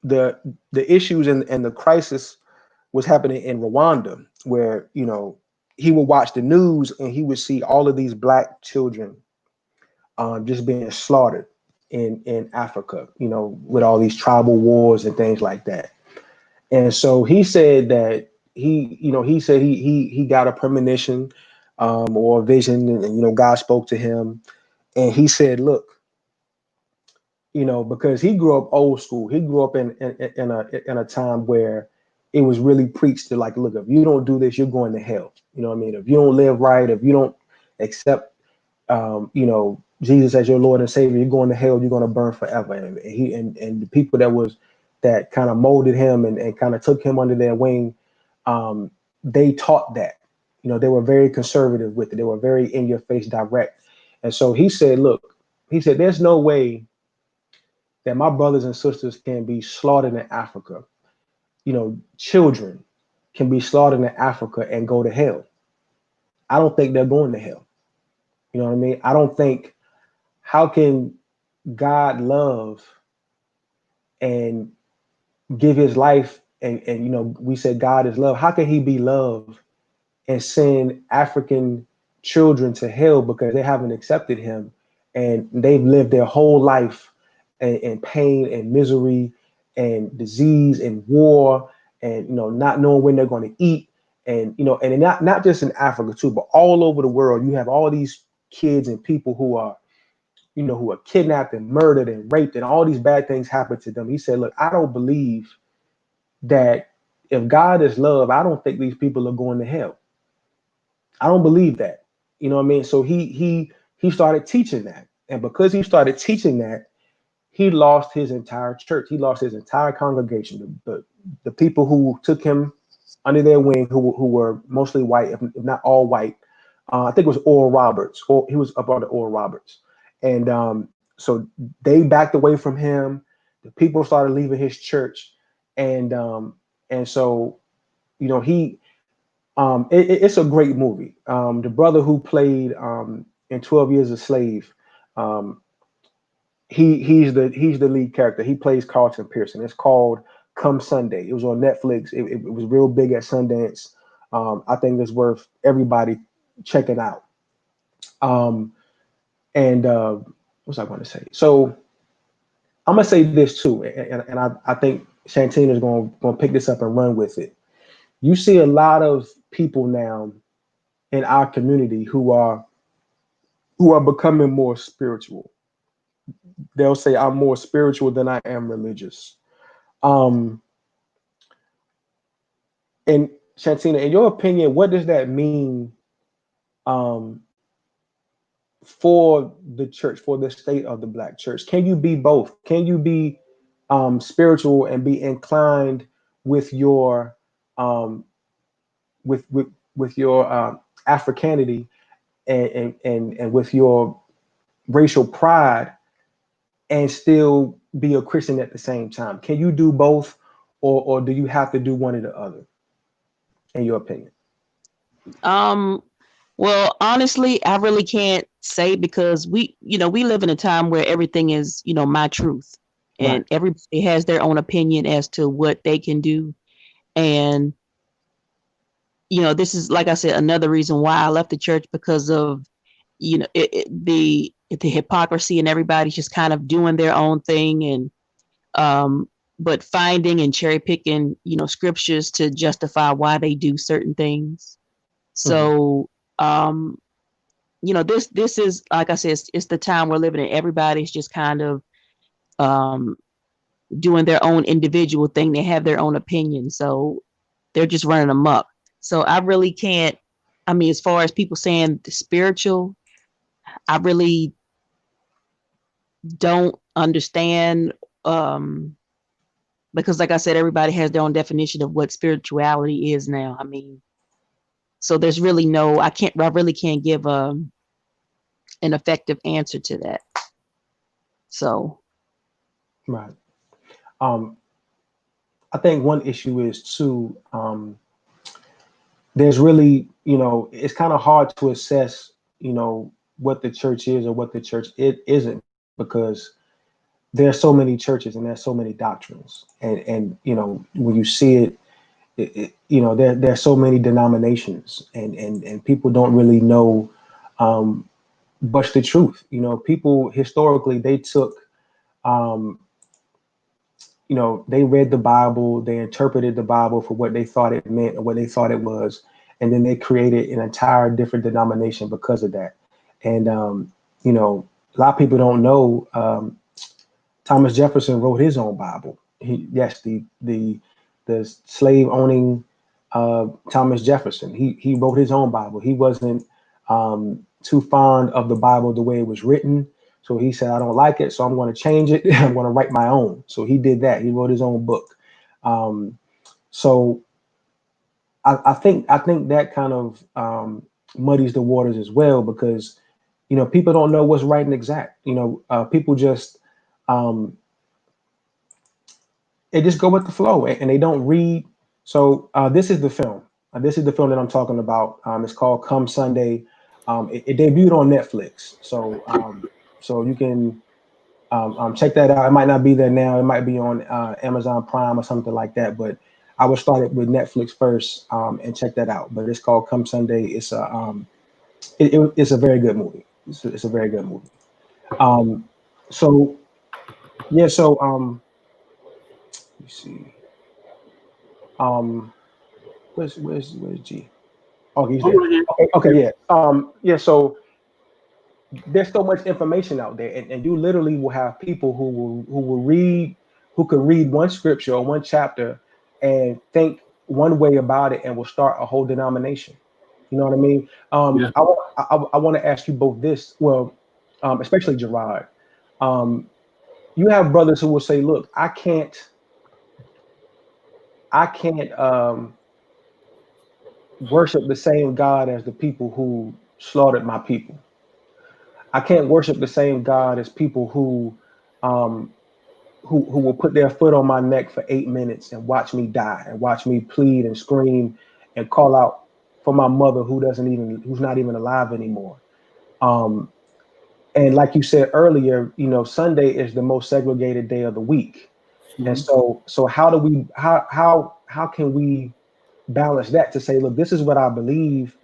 the issues and the crisis was happening in Rwanda, where he would watch the news and he would see all of these black children just being slaughtered in Africa, with all these tribal wars and things like that. And so he said that he got a premonition or a vision, and God spoke to him, and he said, look, because he grew up old school. He grew up in a time where it was really preached to, like, look, if you don't do this, you're going to hell. You know what I mean? If you don't live right, if you don't accept, Jesus as your Lord and Savior, you're going to hell. You're going to burn forever. And the people that kind of molded him and kind of took him under their wing, they taught that. They were very conservative with it. They were very in your face, direct. And so he said, look, there's no way that my brothers and sisters can be slaughtered in Africa. Children can be slaughtered in Africa and go to hell. I don't think they're going to hell. You know what I mean? I don't think, how can God love and give his life and we said God is love. How can he be love and send African children to hell because they haven't accepted him and they've lived their whole life in pain and misery and disease and war and not knowing when they're going to eat and and not just in Africa too, but all over the world. You have all these kids and people who are kidnapped and murdered and raped and all these bad things happen to them. He said, look, I don't believe that if God is love, I don't think these people are going to hell. I don't believe that. You know what I mean? So he started teaching that. And because he started teaching that, he lost his entire church. He lost his entire congregation. The people who took him under their wing, who were mostly white, if not all white. I think it was Oral Roberts. He was up under Oral Roberts. And so they backed away from him. The people started leaving his church. And so, it's a great movie. The brother who played in 12 Years a Slave, he's the lead character. He plays Carlton Pearson. It's called Come Sunday. It was on Netflix. It was real big at Sundance. I think it's worth everybody checking out. And what's I going to say? So I'm gonna say this too, and I think Shantina is going to pick this up and run with it. You see a lot of people now in our community who are becoming more spiritual. They'll say, I'm more spiritual than I am religious. And Shantina, in your opinion, what does that mean for the church, for the state of the Black church? Can you be both? Can you be spiritual and be inclined with your um, with your Africanity and with your racial pride and still be a Christian at the same time? Can you do both, or do you have to do one or the other, in your opinion? Well, honestly, I really can't say because we live in a time where everything is, my truth, Right. and everybody has their own opinion as to what they can do. And, this is, like I said, another reason why I left the church because of, the hypocrisy and everybody's just kind of doing their own thing and, but finding and cherry picking, scriptures to justify why they do certain things. Hmm. So, um, this is, like I said, it's the time we're living in. Everybody's just kind of um, doing their own individual thing. They have their own opinion, so they're just running amok. So I really can't. I mean, as far as people saying the spiritual, I really don't understand, um, because, like I said, everybody has their own definition of what spirituality is now. I mean, so there's really no. I really can't give an effective answer to that. So. Right. Um, I think one issue is too. There's really, it's kind of hard to assess, what the church is or what the church it isn't, because there's so many churches and there's so many doctrines, and when you see there's so many denominations, and people don't really know much the truth. People historically, they took um, they read the Bible, they interpreted the Bible for what they thought it meant or what they thought it was, and then they created an entire different denomination because of that. And a lot of people don't know Thomas Jefferson wrote his own Bible. Yes, the slave owning Thomas Jefferson. He wrote his own Bible. He wasn't too fond of the Bible the way it was written. So he said, I don't like it, so I'm going to change it. I'm going to write my own. So he did that. He wrote his own book. So I think that kind of muddies the waters as well, because people don't know what's right and exact. People just um, they just go with the flow, and they don't read. So this is the film. This is the film that I'm talking about. It's called Come Sunday. It debuted on Netflix, so you can check that out. It might not be there now. It might be on Amazon Prime or something like that. But I would start it with Netflix first and check that out. But it's called Come Sunday. It's a very good movie. It's a very good movie. Um, so yeah. So let me see. Um, where's G? Oh, he's there. Okay, okay, yeah. Yeah. So there's so much information out there, and you literally will have people who will read, who could read one scripture or one chapter and think one way about it, and will start a whole denomination. You know what I mean? Yeah. I want to ask you both this. Well, especially Gerard. Um, you have brothers who will say, "Look, I can't worship the same God as the people who slaughtered my people. I can't worship the same God as people um, who will put their foot on my neck for 8 minutes and watch me die and watch me plead and scream and call out for my mother who's not even alive anymore." Um, and like you said earlier, Sunday is the most segregated day of the week, and Mhm. so how can we balance that to say, look, this is what I believe.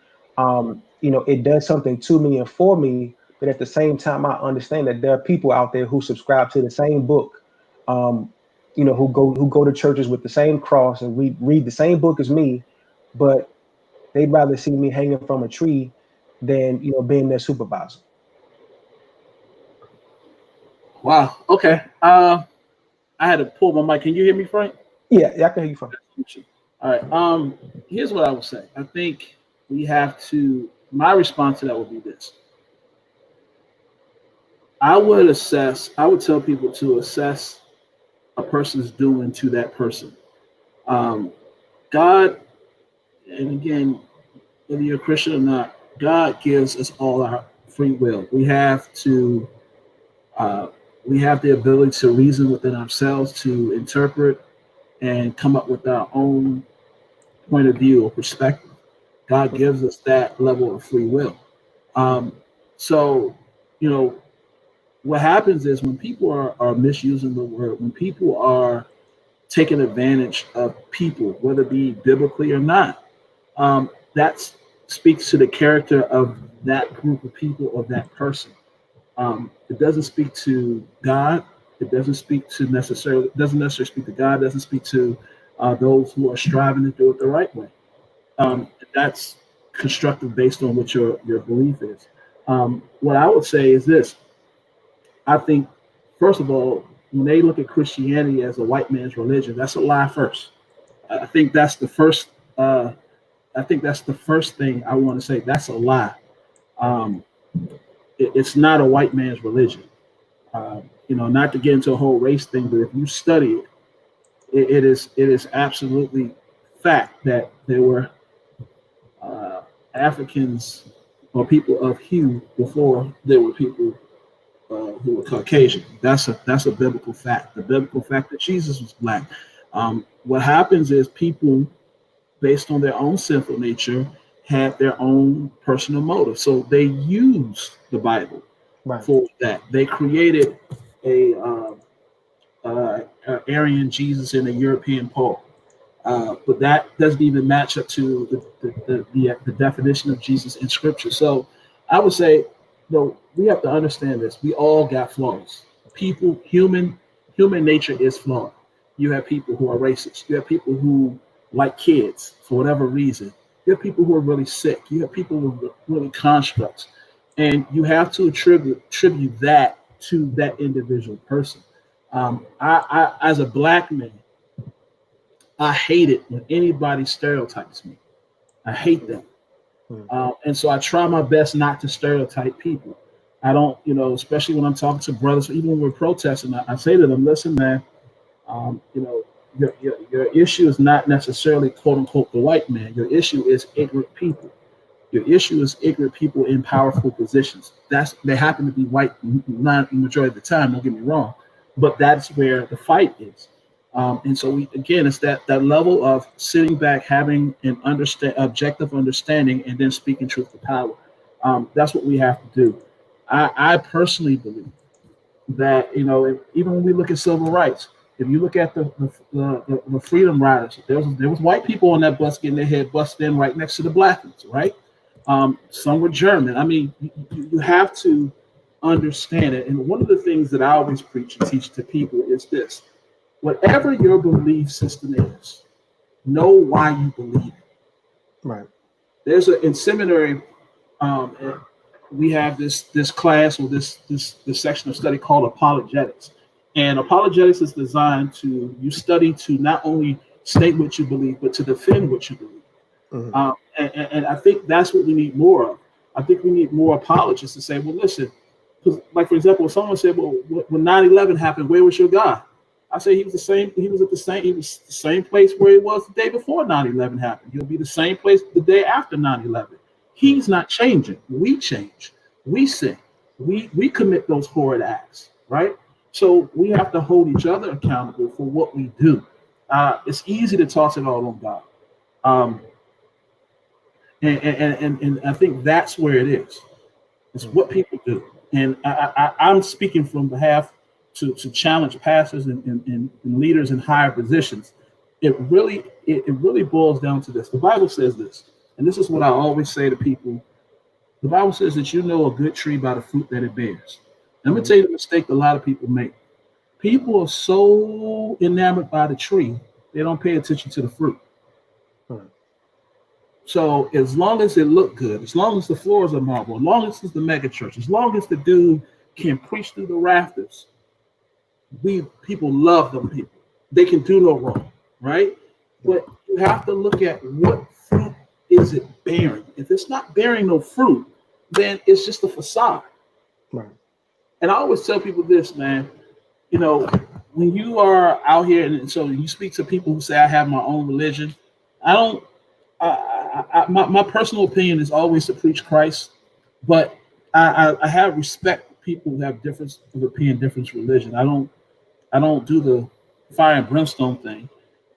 It does something to me and for me, but at the same time, I understand that there are people out there who subscribe to the same book, um, who go to churches with the same cross and read the same book as me, but they'd rather see me hanging from a tree than being their supervisor. Wow. Okay. I had to pull my mic. Can you hear me, Frank? Yeah, I can hear you from. All right. Here's what I would say. I think we have to. My response to that would be this. I would tell people to assess a person's doing to that person. Um, God, and again, whether you're a Christian or not, God gives us all our free will. Uh, we have the ability to reason within ourselves, to interpret and come up with our own point of view or perspective. God gives us that level of free will. Um, so, you know, what happens is when people are misusing the word, when people are taking advantage of people, whether it be biblically or not, that speaks to the character of that group of people or that person. It doesn't speak to God. It doesn't speak to necessarily. It doesn't necessarily speak to God. It doesn't speak to those who are striving to do it the right way. That's constructive based on what your belief is. What I would say is this: I think, first of all, when they look at Christianity as a white man's religion, that's a lie. First, I think that's the first. I think that's the first thing I want to say. That's a lie. Um, it's not a white man's religion. Not to get into a whole race thing, but if you study it, it is absolutely fact that there were Africans or people of hue before there were people who were Caucasian. That's a biblical fact. The biblical fact that Jesus was black. What happens is people, based on their own sinful nature, had their own personal motive. So they used the Bible for that. They created a Aryan Jesus and a European Paul. But that doesn't even match up to the definition of Jesus in Scripture. So I would say, we have to understand this. We all got flaws. Human nature is flawed. You have people who are racist. You have people who like kids for whatever reason. You have people who are really sick. You have people who are really constructs, and you have to attribute that to that individual person. I as a black man, I hate it when anybody stereotypes me. I hate that. And so I try my best not to stereotype people. I don't, especially when I'm talking to brothers, even when we're protesting, I say to them, listen, man, your issue is not necessarily quote unquote the white man. Your issue is ignorant people. Your issue is ignorant people in powerful positions. They happen to be white, not the majority of the time, don't get me wrong, but that's where the fight is. And so it's that level of sitting back, having an objective understanding, and then speaking truth to power. That's what we have to do. I personally believe that even when we look at civil rights, if you look at the Freedom Riders, there was white people on that bus getting their head busted in right next to the black ones, right? Some were German. I mean, you have to understand it. And one of the things that I always preach and teach to people is this: whatever your belief system is, know why you believe it. Right. In seminary, we have this class or this section of study called apologetics, and apologetics is designed you study to not only state what you believe, but to defend what you believe. Mm-hmm. And I think that's what we need more of. I think we need more apologists to say, well, listen, like for example, if someone said, well, when 9/11 happened, where was your God? I say he was the same place where he was the day before 9/11 happened. He'll be the same place the day after 9/11. He's not changing. We change. We sin. We commit those horrid acts, right? So we have to hold each other accountable for what we do. It's easy to toss it all on God. And I think that's where it is. It's what people do. And I'm speaking from behalf to challenge pastors and leaders in higher positions. It really boils down to this. The Bible says this, and this is what I always say to people. The Bible says that you know a good tree by the fruit that it bears. And I'm going to tell you the mistake a lot of people make. People are so enamored by the tree, they don't pay attention to the fruit. So as long as it look good, as long as the floors are marble, as long as it's the mega church, as long as the dude can preach through the rafters, people love them people. They can do no wrong, right? But you have to look at what fruit is it bearing. If it's not bearing no fruit, then it's just a facade. Right. And I always tell people this, man, when you are out here and so you speak to people who say, I have my own religion, I don't. My personal opinion is always to preach Christ, but I have respect for people who have difference of opinion, different religion. I don't do the fire and brimstone thing.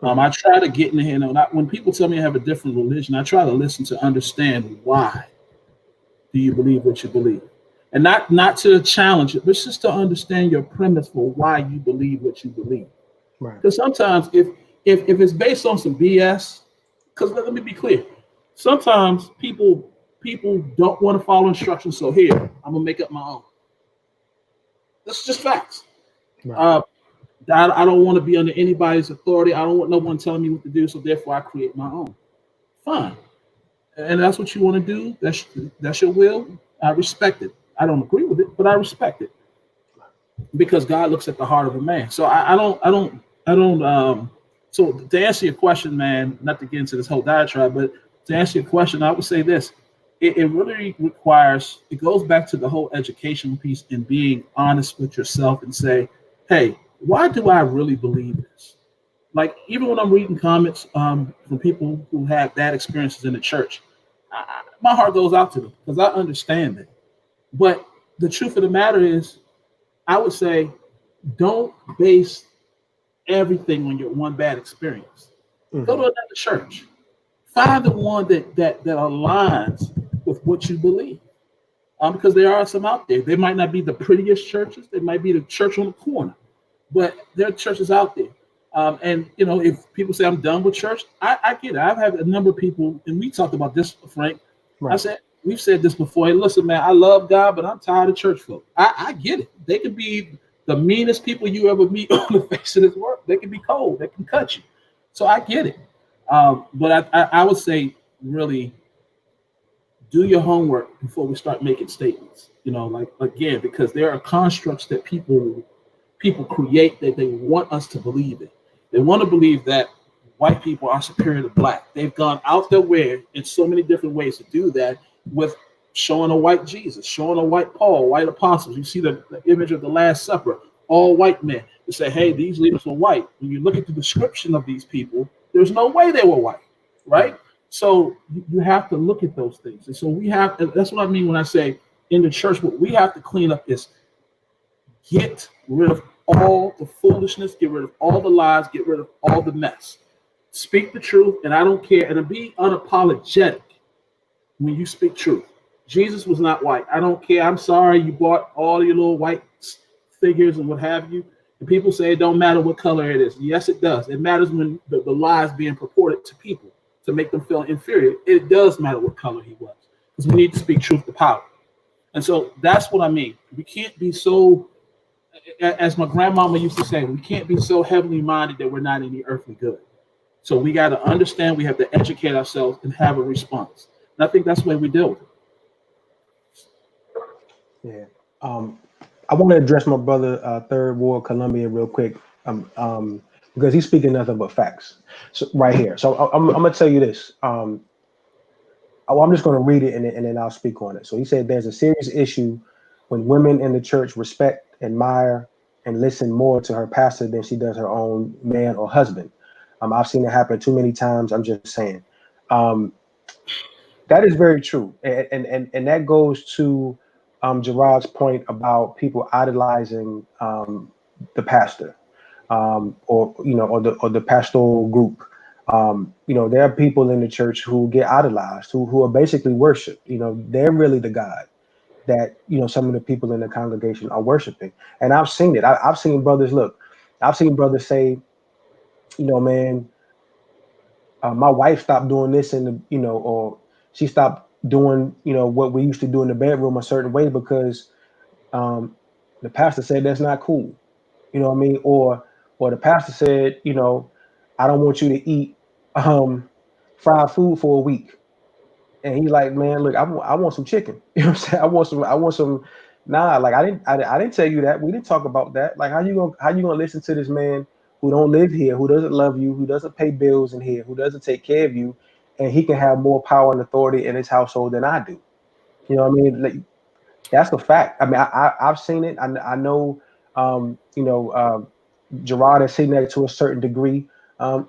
I try to get in the hand. When people tell me I have a different religion, I try to listen to understand why do you believe what you believe, and not to challenge it, but just to understand your premise for why you believe what you believe. Right. Because sometimes if it's based on some BS, because let me be clear, sometimes people don't want to follow instructions. So here, I'm gonna make up my own. That's just facts. Right. Uh, I don't want to be under anybody's authority. I don't want no one telling me what to do. So therefore, I create my own. Fine, and that's what you want to do. That's your will. I respect it. I don't agree with it, but I respect it because God looks at the heart of a man. So I don't. So to answer your question, man, not to get into this whole diatribe, but to answer your question, I would say this: it really requires. It goes back to the whole education piece and being honest with yourself and say, hey, why do I really believe this? Like even when I'm reading comments from people who have bad experiences in the church, my heart goes out to them because I understand it. But the truth of the matter is, I would say, don't base everything on your one bad experience. Go to Mm-hmm. another church. Find the one that aligns with what you believe. Because there are some out there. They might not be the prettiest churches. They might be the church on the corner, but there are churches out there. And if people say I'm done with church, I get it. I've had a number of people, and we talked about this, Frank. I Right. said we've said this before. Hey, listen, man, I love God, but I'm tired of church folk. I get it. They could be the meanest people you ever meet on the face of this world. They can be cold. They can cut you. So I get it. But I would say really do your homework before we start making statements. Like again, because there are constructs that people create that they want us to believe in. They want to believe that white people are superior to black. They've gone out their way in so many different ways to do that with showing a white Jesus, showing a white Paul, white apostles. You see the image of the Last Supper, all white men. They say, hey, these leaders were white. When you look at the description of these people, there's no way they were white, right? Right. So you have to look at those things. And so that's what I mean when I say in the church, what we have to clean up is get rid of all the foolishness, get rid of all the lies, get rid of all the mess. Speak the truth, and I don't care. And be unapologetic when you speak truth. Jesus was not white. I don't care. I'm sorry you bought all your little white figures and what have you. And people say it don't matter what color it is. Yes, it does. It matters when the lies being purported to people to make them feel inferior. It does matter what color he was because we need to speak truth to power. And so that's what I mean. We can't be so, as my grandmama used to say, we can't be so heavenly minded that we're not any earthly good. So we got to understand, we have to educate ourselves and have a response. And I think that's the way we deal with it. Yeah. I want to address my brother, Third Ward Columbia, real quick, because he's speaking nothing but facts. So right here. So I'm gonna tell you this. I'm just gonna read it and then I'll speak on it. So he said there's a serious issue when women in the church respect, admire, and listen more to her pastor than she does her own man or husband. I've seen it happen too many times. I'm just saying. Um, that is very true, and that goes to Gerard's point about people idolizing the pastor, or the pastoral group. There are people in the church who get idolized, who are basically worshipped. They're really the God that some of the people in the congregation are worshiping, and I've seen it. I've seen brothers look. I've seen brothers say, man, my wife stopped doing this or she stopped doing, what we used to do in the bedroom a certain way because um, the pastor said that's not cool. You know what I mean? Or the pastor said, I don't want you to eat fried food for a week. And he's like, man, look, I want some chicken. You know what I'm saying? I want some. Nah, like I didn't tell you that. We didn't talk about that. Like how you gonna listen to this man who don't live here, who doesn't love you, who doesn't pay bills in here, who doesn't take care of you, and he can have more power and authority in his household than I do. You know what I mean? Like, that's a fact. I mean, I've seen it. I know. Gerard has seen that to a certain degree.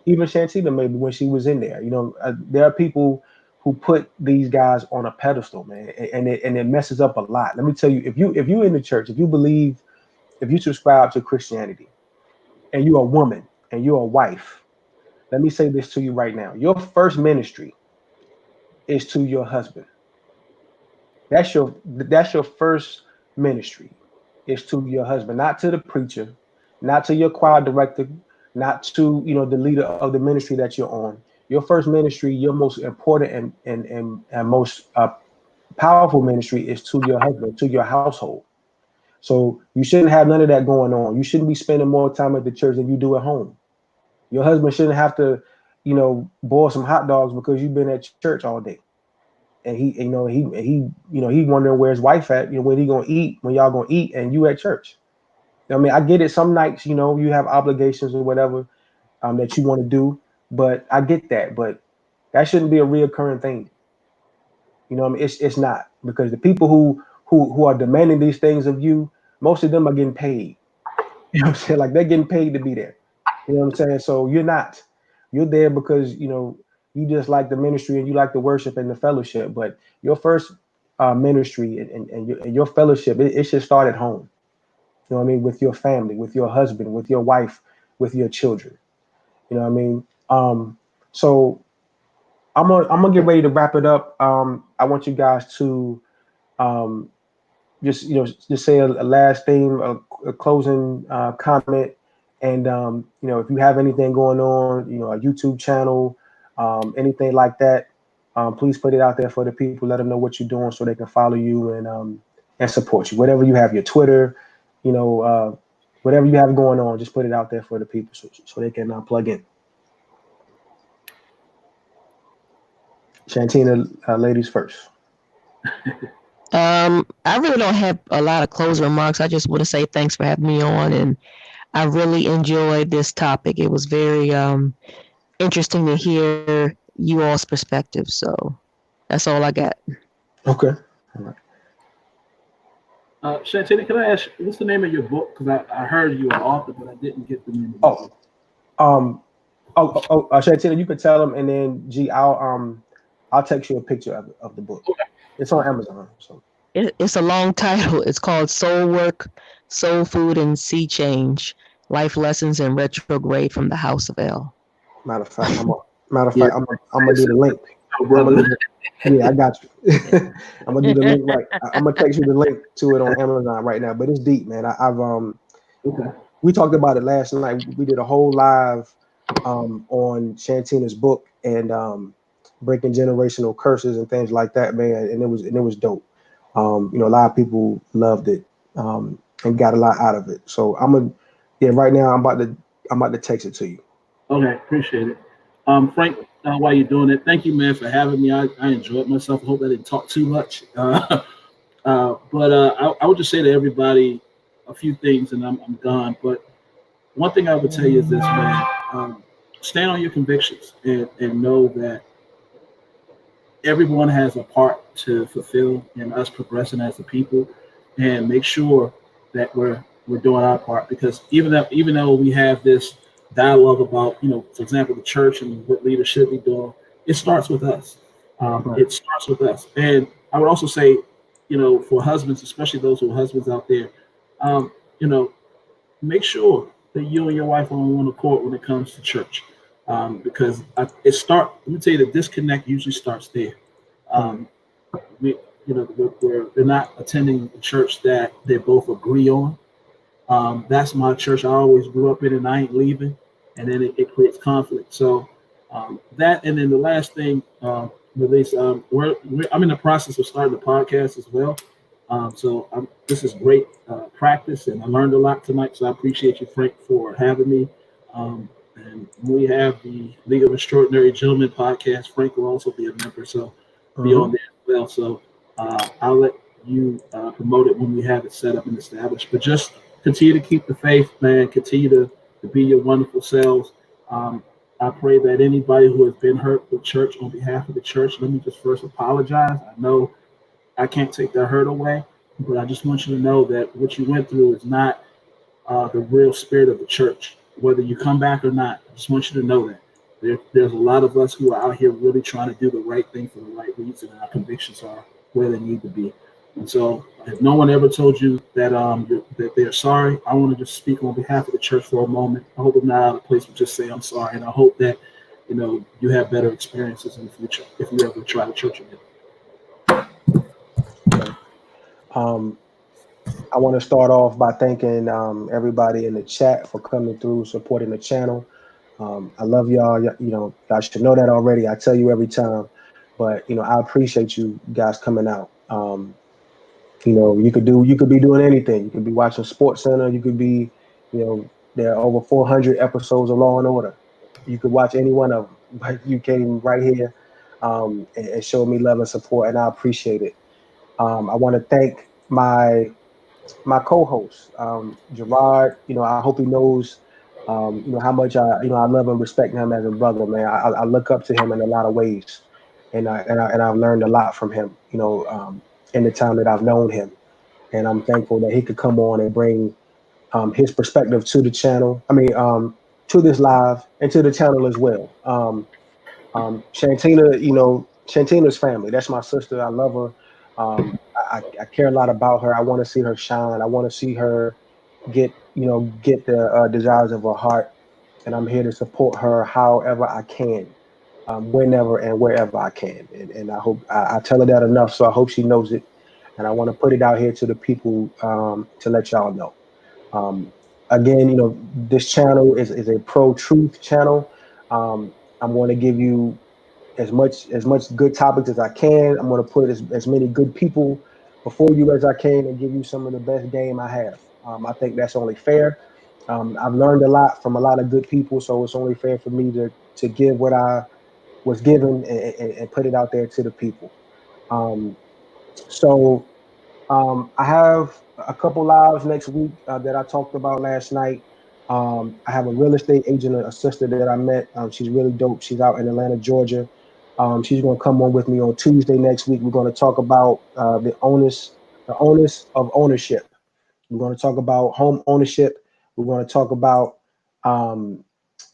Even Shantina, maybe when she was in there. There are people who put these guys on a pedestal, man, and it messes up a lot. Let me tell you, if you in the church, if you subscribe to Christianity, and you're a woman and you're a wife, let me say this to you right now: your first ministry is to your husband. That's your first ministry, is to your husband, not to the preacher, not to your choir director, not to the leader of the ministry that you're on. Your first ministry, your most important and most powerful ministry is to your husband, to your household. So you shouldn't have none of that going on. You shouldn't be spending more time at the church than you do at home. Your husband shouldn't have to, boil some hot dogs because you've been at church all day. And he wondering where his wife at, when he gonna eat, when y'all gonna eat, and you at church. I mean, I get it. Some nights, you have obligations or whatever that you want to do, but I get that. But that shouldn't be a reoccurring thing. What I mean, it's not, because the people who are demanding these things of you, most of them are getting paid. You know what I'm saying? Like, they're getting paid to be there. You know what I'm saying? So you're not. You're there because you just like the ministry and you like the worship and the fellowship. But your first ministry and your fellowship, it should start at home. You know what I mean? With your family, with your husband, with your wife, with your children. You know what I mean? So I'm gonna get ready to wrap it up. I want you guys to um, just say a last thing, a closing comment, and if you have anything going on, a YouTube channel, anything like that, please put it out there for the people. Let them know what you're doing so they can follow you and support you. Whatever you have, your Twitter, whatever you have going on, just put it out there for the people so they can plug in. Shantina, ladies first. I really don't have a lot of closing remarks. I just want to say thanks for having me on, and I really enjoyed this topic. It was very interesting to hear you all's perspective. So that's all I got. Okay. All right. Shantina, can I ask, what's the name of your book? Because I heard you were an author, but I didn't get the name of the book. Shantina, you can tell them, and then I'll text you a picture of the book. Okay. It's on Amazon. So It's a long title. It's called Soul Work, Soul Food, and Sea Change: Life Lessons in Retrograde from the House of El. Matter of fact, I'm gonna do the link. Yeah, I got you. I'm gonna do the link right. I'm gonna text you the link to it on Amazon right now. But it's deep, man. Okay. We talked about it last night. We did a whole live on Shantina's book and breaking generational curses and things like that, man. And it was dope. A lot of people loved it and got a lot out of it. So right now I'm about to text it to you. Okay, appreciate it. Frank, while you're doing it, thank you, man, for having me. I enjoyed myself. I hope I didn't talk too much. But I would just say to everybody a few things, and I'm gone. But one thing I would tell you is this, man. Stand on your convictions and know that everyone has a part to fulfill in us progressing as a people, and make sure that we're doing our part, because even though we have this dialogue about, for example, the church and what leaders should be doing, it starts with us. It starts with us. And I would also say, for husbands, especially those who are husbands out there, make sure that you and your wife are on one accord when it comes to church, because let me tell you, the disconnect usually starts there. They're not attending a church that they both agree on. That's my church I always grew up in, and I ain't leaving. And then it creates conflict. So that, and then the last thing, release. I'm in the process of starting the podcast as well. This is great practice, and I learned a lot tonight. So I appreciate you, Frank, for having me. And we have the League of Extraordinary Gentlemen podcast. Frank will also be a member, so be on there as well. So I'll let you promote it when we have it set up and established. But just continue to keep the faith, man. Continue to be your wonderful selves. I pray that anybody who has been hurt with church, on behalf of the church, let me just first apologize. I know I can't take that hurt away, but I just want you to know that what you went through is not the real spirit of the church. whether you come back or not. I just want you to know that there's a lot of us who are out here really trying to do the right thing for the right reason, and our convictions are where they need to be. And so, if no one ever told you that that they're sorry, I want to just speak on behalf of the church for a moment. I hope I'm not out of place to just say I'm sorry, and I hope that you have better experiences in the future if you ever try the church again. Okay. I want to start off by thanking everybody in the chat for coming through, supporting the channel. I love y'all. Y'all should know that already. I tell you every time, but I appreciate you guys coming out. You could be doing anything. You could be watching Sports Center. You could be, there are over 400 episodes of Law and Order. You could watch any one of them, but you came right here and showed me love and support, and I appreciate it. I want to thank my co-host, Gerard. I hope he knows, how much I love and respect him as a brother, man. I look up to him in a lot of ways, and I've learned a lot from him, in the time that I've known him, and I'm thankful that he could come on and bring his perspective to the channel. I mean, to this live and to the channel as well. Shantina, Shantina's family. That's my sister. I love her. I care a lot about her. I want to see her shine. I want to see her get the desires of her heart, and I'm here to support her however I can, whenever and wherever I can. And I hope I tell her that enough, so I hope she knows it. And I want to put it out here to the people, to let y'all know. Um, Again, this channel is a pro-truth channel. I'm going to give you as much good topics as I can. I'm going to put as many good people before you as I can and give you some of the best game I have. I think that's only fair. I've learned a lot from a lot of good people, so it's only fair for me to give what I was given and put it out there to the people. Um, so I have a couple lives next week that I talked about last night. I have a real estate agent, a sister that I met. She's really dope. She's out in Atlanta, Georgia. She's going to come on with me on Tuesday next week. We're going to talk about the onus of ownership. We're going to talk about home ownership. We're going to talk about um,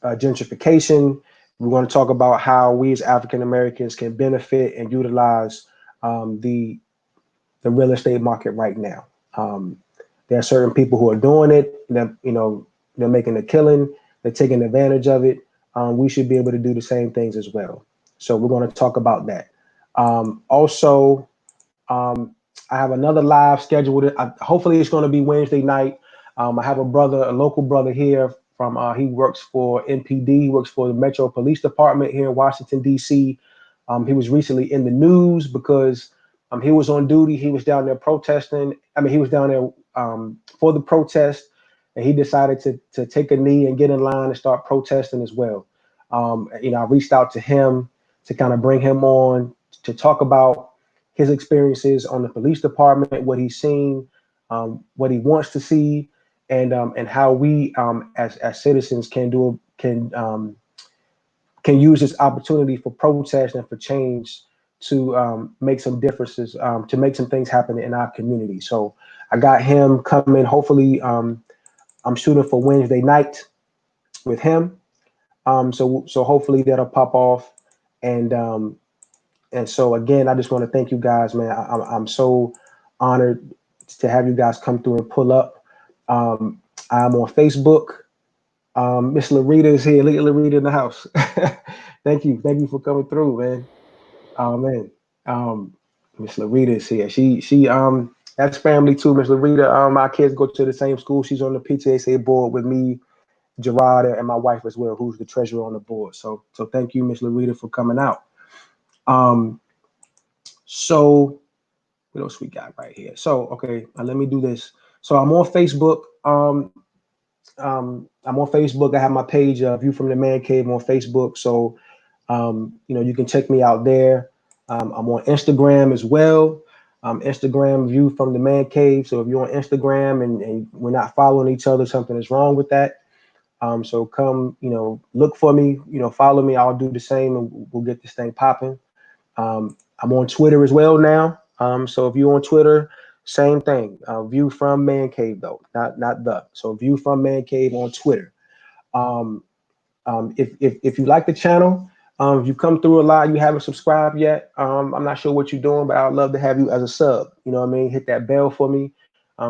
gentrification. We're going to talk about how we as African Americans can benefit and utilize the real estate market right now. Um, there are certain people who are doing it. That they're making a killing. They're taking advantage of it. We should be able to do the same things as well. So we're going to talk about that. Also, I have another live scheduled. Hopefully, it's going to be Wednesday night. I have a local brother here from. He works for NPD. He works for the Metro Police Department here in Washington D.C. He was recently in the news because he was on duty. He was down there protesting. I mean, he was down there for the protest, and he decided to take a knee and get in line and start protesting as well. I reached out to him to kind of bring him on to talk about his experiences on the police department, what he's seen, what he wants to see, and how we as citizens can use this opportunity for protest and for change to make some differences, to make some things happen in our community. So I got him coming. Hopefully, I'm shooting for Wednesday night with him. So hopefully that'll pop off. And so again, I just want to thank you guys, man. I'm so honored to have you guys come through and pull up. I'm on Facebook. Miss Larita is here. Look at Larita in the house. Thank you for coming through, man. Oh man, um, Miss Larita is here. She that's family too. Miss Larita. My kids go to the same school. She's on the PTAC board with me, Gerard, and my wife as well, who's the treasurer on the board. So thank you, Miss Larita, for coming out. Um, so what else we got right here? So okay, let me do this. So I'm on Facebook. I'm on Facebook. I have my page, View from the Man Cave on Facebook. So, you can check me out there. I'm on Instagram as well. Instagram View from the Man Cave. So if you're on Instagram and we're not following each other, something is wrong with that. So come, look for me, follow me. I'll do the same and we'll get this thing popping. I'm on Twitter as well now. So if you're on Twitter, same thing. View from Man Cave though, not the. So View from Man Cave on Twitter. If you like the channel, if you come through a lot, you haven't subscribed yet, I'm not sure what you're doing, but I'd love to have you as a sub. You know what I mean? Hit that bell for me.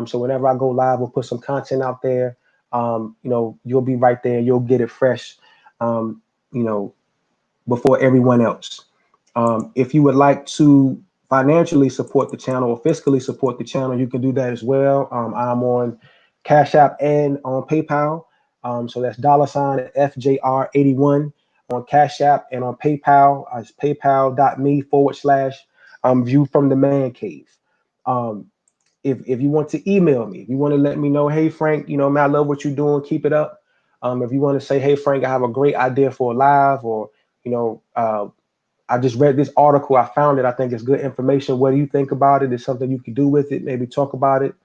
So whenever I go live, we'll put some content out there. You know, you'll be right there. You'll get it fresh, you know, before everyone else. If you would like to financially support the channel or fiscally support the channel, you can do that as well. I'm on Cash App and on PayPal. So that's $ FJR81 on Cash App, and on PayPal, it's paypal.me/view from the man cave. If you want to email me, if you want to let me know, hey Frank, you know, man, I love what you're doing, keep it up. If you want to say, hey Frank, I have a great idea for a live, or you know, I just read this article, I found it, I think it's good information. What do you think about it? Is something you could do with it? Maybe talk about it.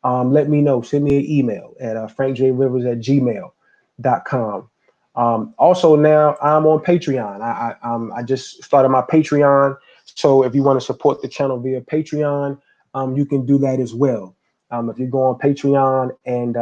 Let me know. Send me an email at frankjrivers@gmail.com. Also now I'm on Patreon. I just started my Patreon. So if you want to support the channel via Patreon, you can do that as well. If you go on Patreon and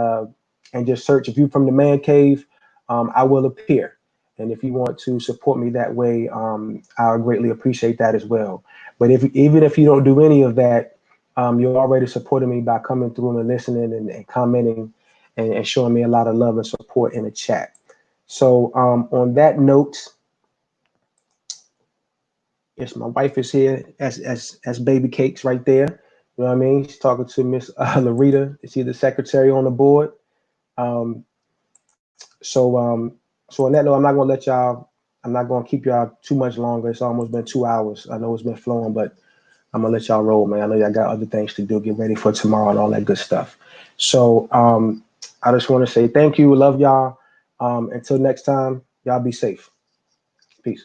just search View from the Man Cave, I will appear. And if you want to support me that way, I would greatly appreciate that as well. But even if you don't do any of that, you're already supporting me by coming through and listening and commenting and showing me a lot of love and support in the chat. So on that note, yes, my wife is here as baby cakes right there. You know what I mean? She's talking to Miss Larita. She's the secretary on the board. So on that note, I'm not gonna let y'all. I'm not gonna keep y'all too much longer. It's almost been 2 hours. I know it's been flowing, but I'm gonna let y'all roll, man. I know y'all got other things to do. Get ready for tomorrow and all that good stuff. So I just want to say thank you. Love y'all. Until next time, y'all be safe. Peace.